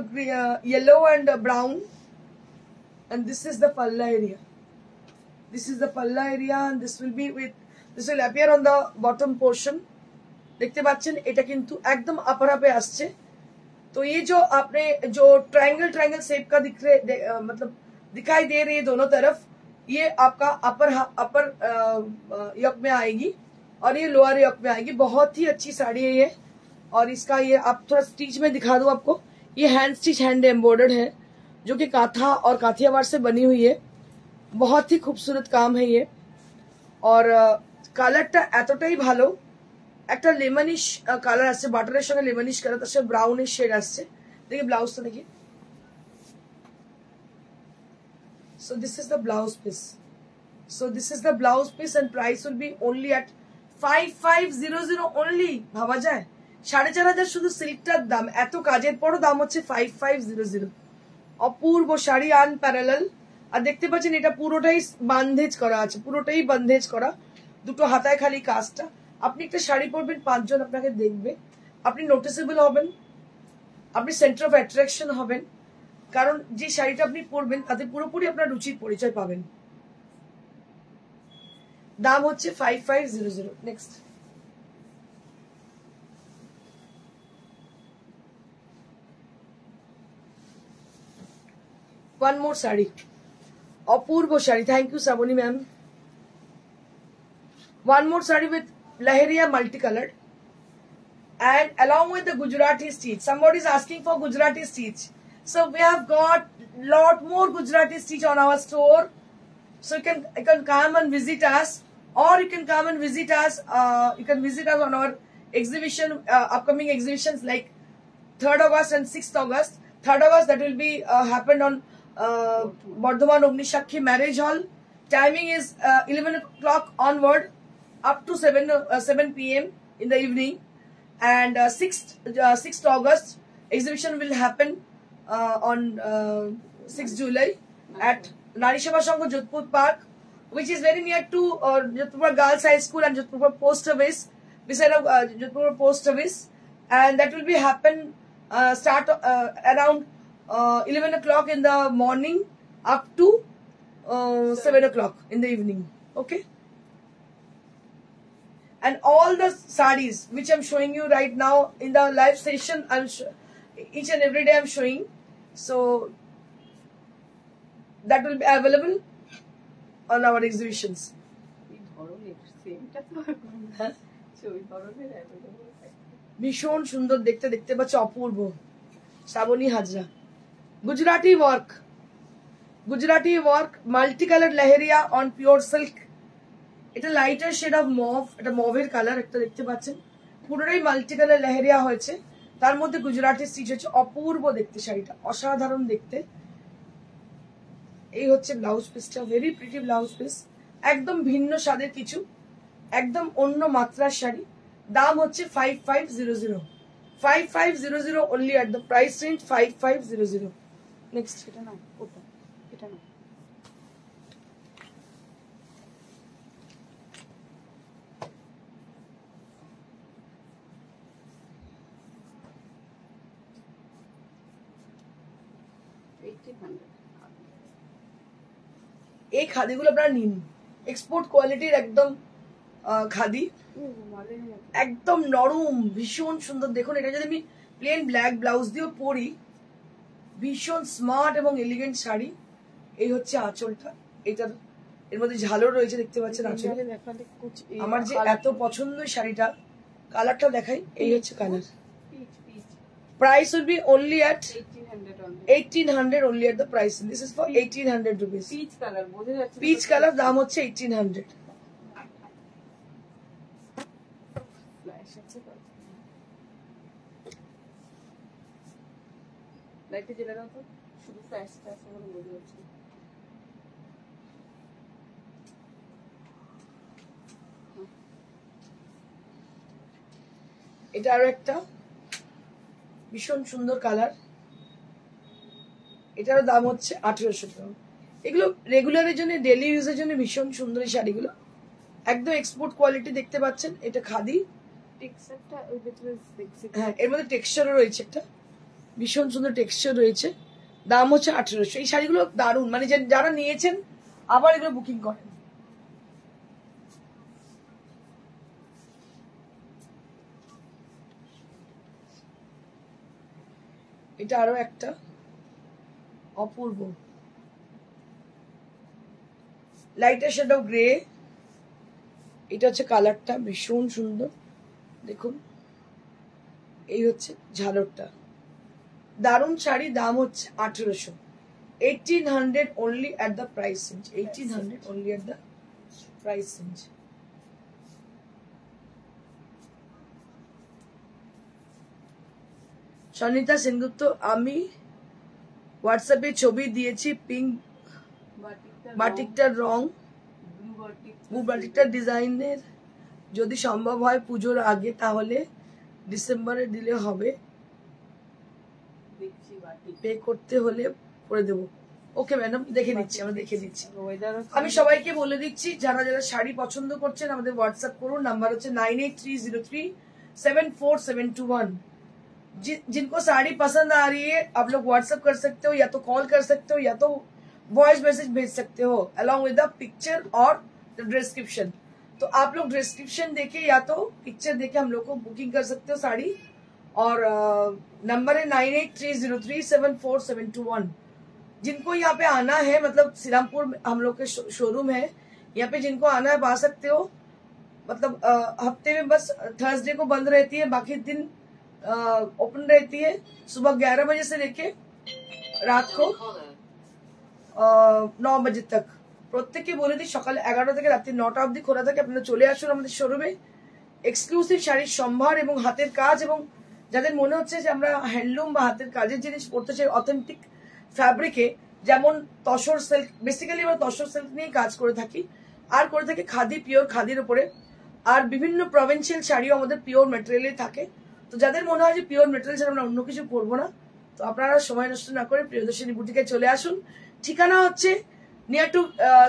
yellow and brown. And this is the palla area. This is the palla area, and this will appear on the bottom portion. देखते पाচ্ছেন এটা কিন্তু একদম अपर पे আসছে। तो ये जो आपने जो ट्रायंगल शेप का मतलब दिखाई दे रही है दोनों तरफ, ये आपका अपर यक में आएगी और ये लोअर यक में आएगी। बहुत ही अच्छी साड़ी है ये। और इसका ये आप थोड़ा स्टिच में दिखा दूं आपको, ये हैंड स्टिच हैंड एम्ब्रॉयडर्ड है, जो कि काथा और काथियावाड़ से बनी हुई है। बहुत ही खूबसूरत काम है ये। और কালারটা এতটাই ভালো, একটা লেমনিশ কালার আসছে, বাটারের সঙ্গে লেমনিশ কালার, তার সাথে ব্রাউনিশ শেড আসছে। দেখি ব্লাউজটা দেখি। So this is the blouse piece. And price will be only at 5500 only. ভাবা যায় 4,500 শুধু সিল্কটার দাম, এত কাজের পরও দাম হচ্ছে 5500। অপূর্ব শাড়ি, আনপ্যারালাল। আর দেখতে পাচ্ছেন এটা পুরোটাই বান্ধেজ করা আছে, পুরোটাই বান্ধেজ করা। দুটো হাতায় খালি কাজটা। আপনি একটা শাড়ি পরবেন, 5 জন আপনাকে দেখবে, আপনি নোটিসেবল হবেন, আপনি সেন্টার অফ অ্যাট্রাকশন হবেন। কারণ যে শাড়িটা আপনি পরবেন তাতে পুরোপুরি আপনার রুচির পরিচয় পাবেন। দাম হচ্ছে 5500। নেক্সট one more শাড়ি, অপূর্ব sari. Thank you Srabani ma'am. one more sari with Lahariya multicolored, and along with the Gujarati stitch. Somebody is asking for Gujarati stitch, so we have got lot more Gujarati stitch on our store. So you can come and visit us, or you can come and visit us. You can visit us on our exhibition, upcoming exhibitions like 3rd August and 6th August. 3rd August that will be happened on Bardhaman Ognishakhi Marriage Hall. Timing is 11 o'clock onward up to 7 p.m. in the evening. And 6th August exhibition will happen on 6th July at Nari Sabha Sangh Jodhpur Park, which is very near to Jodhpur Girls High School and Jodhpur Post Office, beside of Jodhpur Post Office. And that will be start around 11 o'clock in the morning up to 7 o'clock in the evening. Okay. And all the sarees which I'm showing you right now in the live session, each and every day I'm showing. So that will be available on our exhibitions. ভীষণ সুন্দর দেখতে, দেখতে পাচ্ছ অপূর্ব। Shrabani Hazra. Gujarati work, multicolored Lahariya on pure silk. এটা লাইটার শেড অফ মভ, এটা মভের কালার একটা দেখতে পাচ্ছেন। পুরোটাই মাল্টি কালার লেহেরিয়া হয়েছে, তার মধ্যে গুজরাটি স্টিচ হচ্ছে। অপূর্ব দেখতে শাড়িটা, অসাধারণ দেখতে। এই হচ্ছে ব্লাউজ পিসটা, ভেরি প্রিটি ব্লাউজ পিস, একদম ভিন্ন স্বাদের কিছু, একদম অন্য মাত্রার শাড়ি। দাম হচ্ছে 5500। 5500 only at the price range 5500. Next এটা না, ওটা এটা না। 1800 এই খাদিগুলো আপনারা নিন, এক্সপোর্ট কোয়ালিটির একদম খাদি, মালের মতো একদম নরম, ভীষণ সুন্দর। দেখুন এটা যদি আমি প্লেন ব্ল্যাক ব্লাউজ দিয়েও পরি, ভীষণ স্মার্ট এবং এলিগেন্ট শাড়ি। এই হচ্ছে আঁচলটা, এটার এর মধ্যে ঝালর রয়েছে, দেখতে পাচ্ছেন আঁচলে। দেখালে আমার যে এত পছন্দ এই শাড়িটা, কালারটা দেখাই, এই হচ্ছে colour. Price will be only at 1800 only at the price. This is for 1800 rupees. Peach colour, বোঝা যাচ্ছে পিচ কালার, দাম হচ্ছে 1800। ফ্ল্যাশ আছে তো, লাইটে জ্বলে দাও তো, শুধু ফ্ল্যাশটা আছে বলে বোঝা যাচ্ছে। এটা আরো একটা ভীষণ সুন্দর কালার, এটারও দাম হচ্ছে 1800 টাকা। এগুলো রেগুলারের জন্য, ডেলি ইউজের জন্য ভীষণ সুন্দর এই শাড়িগুলো, একদম এক্সপোর্ট কোয়ালিটি। দেখতে পাচ্ছেন এটা খাদি, টেক্সচারটা ওই ভিতরে দেখছি। হ্যাঁ এর মধ্যে টেক্সচারও রয়েছে, একটা ভীষণ সুন্দর টেক্সচার রয়েছে। দাম হচ্ছে 1800। এই শাড়িগুলো দারুণ, মানে যারা নিয়েছেন আবার এগুলো বুকিং করেন। এটা আরো একটা অপূর্ব লাইটার শেড অফ গ্রে, এটা হচ্ছে কালারটা, ভীষণ সুন্দর। দেখুন এই হচ্ছে ঝালরটা, দারুণ শাড়ি। দাম হচ্ছে 1800, 1800 only at the price range, 1800 only at the price range। Sonita Sengupta, আমি হোয়াটসঅ্যাপে ছবি দিয়েছি, পিঙ্ক বাটিকটার রং, ব্লু বাটিকটার ডিজাইনের যদি সম্ভব হয় পুজোর আগে, তাহলে ডিসেম্বরে দিলে হবে, পে করতে হলে করে দেবো। ওকে ম্যাডাম, দেখে দিচ্ছি, আমরা দেখে দিচ্ছি। আমি সবাইকে বলে দিচ্ছি, যারা যারা শাড়ি পছন্দ করছেন আমাদের হোয়াটসঅ্যাপ করুন, নাম্বার হচ্ছে 9830374721। जिनको साड़ी पसंद आ रही है आप लोग व्हाट्सएप कर सकते हो, या तो कॉल कर सकते हो, या तो वॉइस मैसेज भेज सकते हो अलॉन्ग विद द पिक्चर और द डिस्क्रिप्शन। तो आप लोग डिस्क्रिप्शन देके या तो पिक्चर देके हम लोग को बुकिंग कर सकते हो साड़ी। और नंबर है 9830374721। जिनको यहाँ पे आना है, मतलब श्रीरामपुर हम लोग के शोरूम है, यहाँ पे जिनको आना है आ सकते हो। मतलब हफ्ते में बस थर्सडे को बंद रहती है, बाकी दिन ओपन रहती है। सुबह 11 बजे से लेके রাত को 9 बजे तक। প্রত্যেককে বলে দিই সকাল 11টা থেকে রাত্রি 9টা অবধি খোলা থাকে। আপনারা চলে আসুন আমাদের শোরুমে। এক্সক্লুসিভ শাড়ির সম্ভার এবং হাতের কাজ, এবং যাদের মনে হচ্ছে যে আমরা হ্যান্ডলুম বা হাতের কাজের জিনিস পড়তে চাই অথেন্টিক ফ্যাব্রিকে, যেমন তসর সিল্ক, বেসিক্যালি আমরা তসর সিল্ক নিয়ে কাজ করে থাকি, আর করে থাকি খাদি, পিওর খাদির উপরে। আর বিভিন্ন প্রভিন্সিয়াল শাড়িও আমাদের পিওর মেটেরিয়ালে থাকে। তো যাদের মনে হয় যে পিওর মেটেরিয়াল ছাড়া আমরা অন্য কিছু পরবো না, তো আপনারা সময় নষ্ট না করে প্রিয়দর্শিনী বুটিকে চলে আসুন। ঠিকানা হচ্ছে near to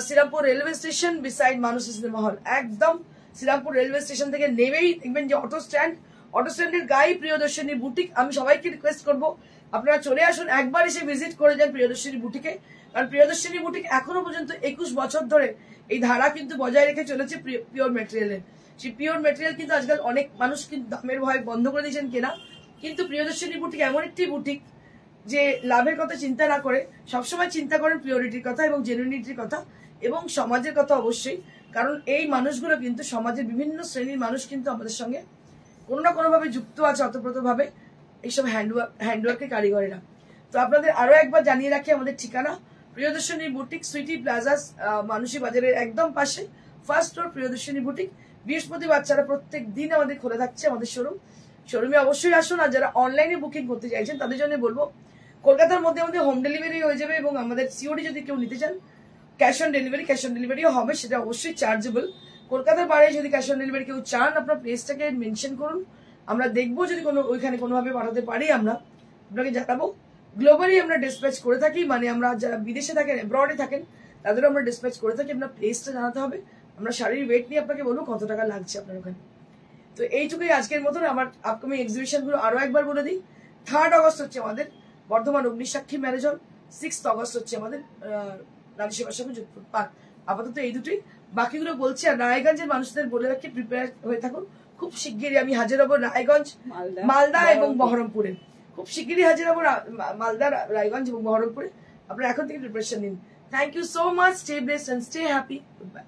Serampore railway station, beside Manasi cinema hall. একদম শ্রীরামপুর রেলওয়ে স্টেশন থেকে নেমেই দেখবেন যে অটো স্ট্যান্ডের গায়ে প্রিয়দর্শিনী বুটিক। আমি সবাইকে রিকোয়েস্ট করবো আপনারা চলে আসুন, একবার এসে ভিজিট করে যান প্রিয়দর্শিনী বুটিকে। কারণ প্রিয়দর্শিনী বুটিক এখনো পর্যন্ত 21 বছর ধরে এই ধারা কিন্তু বজায় রেখে চলেছে পিওর মেটেরিয়ালের। সেই পিওর মেটেরিয়াল কিন্তু আজকাল অনেক মানুষ কিন্তু দামের ভয় বন্ধ করে দিয়েছেন কেনা, কিন্তু প্রিয়দর্শিনী বুটিক এমন একটি বুটিক যে লাভের কথা চিন্তা না করে সবসময় চিন্তা করেন পিওরিটির কথা এবং জেনুইনিটির কথা এবং সমাজের কথা অবশ্যই। কারণ এই মানুষগুলো কিন্তু সমাজের বিভিন্ন শ্রেণীর মানুষ কিন্তু আমাদের সঙ্গে কোনো না কোনোভাবে যুক্ত আছে অতপ্রতভাবে, এইসব হ্যান্ডওয়ার্কের কারিগরেরা। তো আপনাদের আরো একবার জানিয়ে রাখি আমাদের ঠিকানা প্রিয়দর্শিনী বুটিক, সুইটি প্লাজা, মানসী বাজারের একদম পাশে, ফার্স্ট ফ্লোর, প্রিয়দর্শিনী বুটিক। বৃহস্পতিবার ছাড়া প্রত্যেক দিন আমাদের খোলা থাকছে আমাদের শোরুমে অবশ্যই আসুন। আর যারা অনলাইনে বুকিং করতে চাইছেন তাদের জন্য বলবো, কলকাতার মধ্যে আমাদের হোম ডেলিভারি হয়ে যাবে, এবং আমাদের সিওডি যদি কেউ নিতে চান ক্যাশ অন ডেলিভারিও হবে, সেটা অবশ্যই চার্জেবল। কলকাতার বাইরে যদি ক্যাশ অন ডেলিভারি কেউ চান, আপনার প্লেসটাকে মেনশন করুন, আমরা দেখবো যদি ওইখানে কোনোভাবে পাঠাতে পারি আমরা আপনাকে জানাবো। গ্লোবালি আমরা ডিসপ্যাচ করে থাকি, মানে আমরা যারা বিদেশে থাকেন, অ্যাব্রডে থাকেন, তাদেরও আমরা ডিসপ্যাচ করে থাকি। আপনার প্লেসটা জানাতে হবে, আমরা শাড়ির ওয়েট নিয়ে আপনাকে বলবো কত টাকা লাগছে আপনার ওখানে। তো এইটুকুই আজকের মতন। আমার আপকামিং এক্সিবিশন গুলো আরো একবার বলে দিই। 3rd অগস্ট হচ্ছে আমাদের Bardhaman Agnisakshi marriage hall, 6th August হচ্ছে আমাদের রাজসেবা সঙ্গে যোধপুর পার্ক। আপাতত এই দুটোই, বাকিগুলো বলছি। আর রায়গঞ্জের মানুষদের বলে রাখি, প্রিপেয়ার হয়ে থাকুন। খুব শিগগিরই আমি হাজির হবো রায়গঞ্জ, মালদা এবং বহরমপুরে। খুব শিগগিরই হাজির হবো মালদা, রায়গঞ্জ এবং বহরমপুরে। আপনারা এখন থেকে প্রিপারেশন নিন। Thank you so much. Stay blessed and stay happy. Good bye.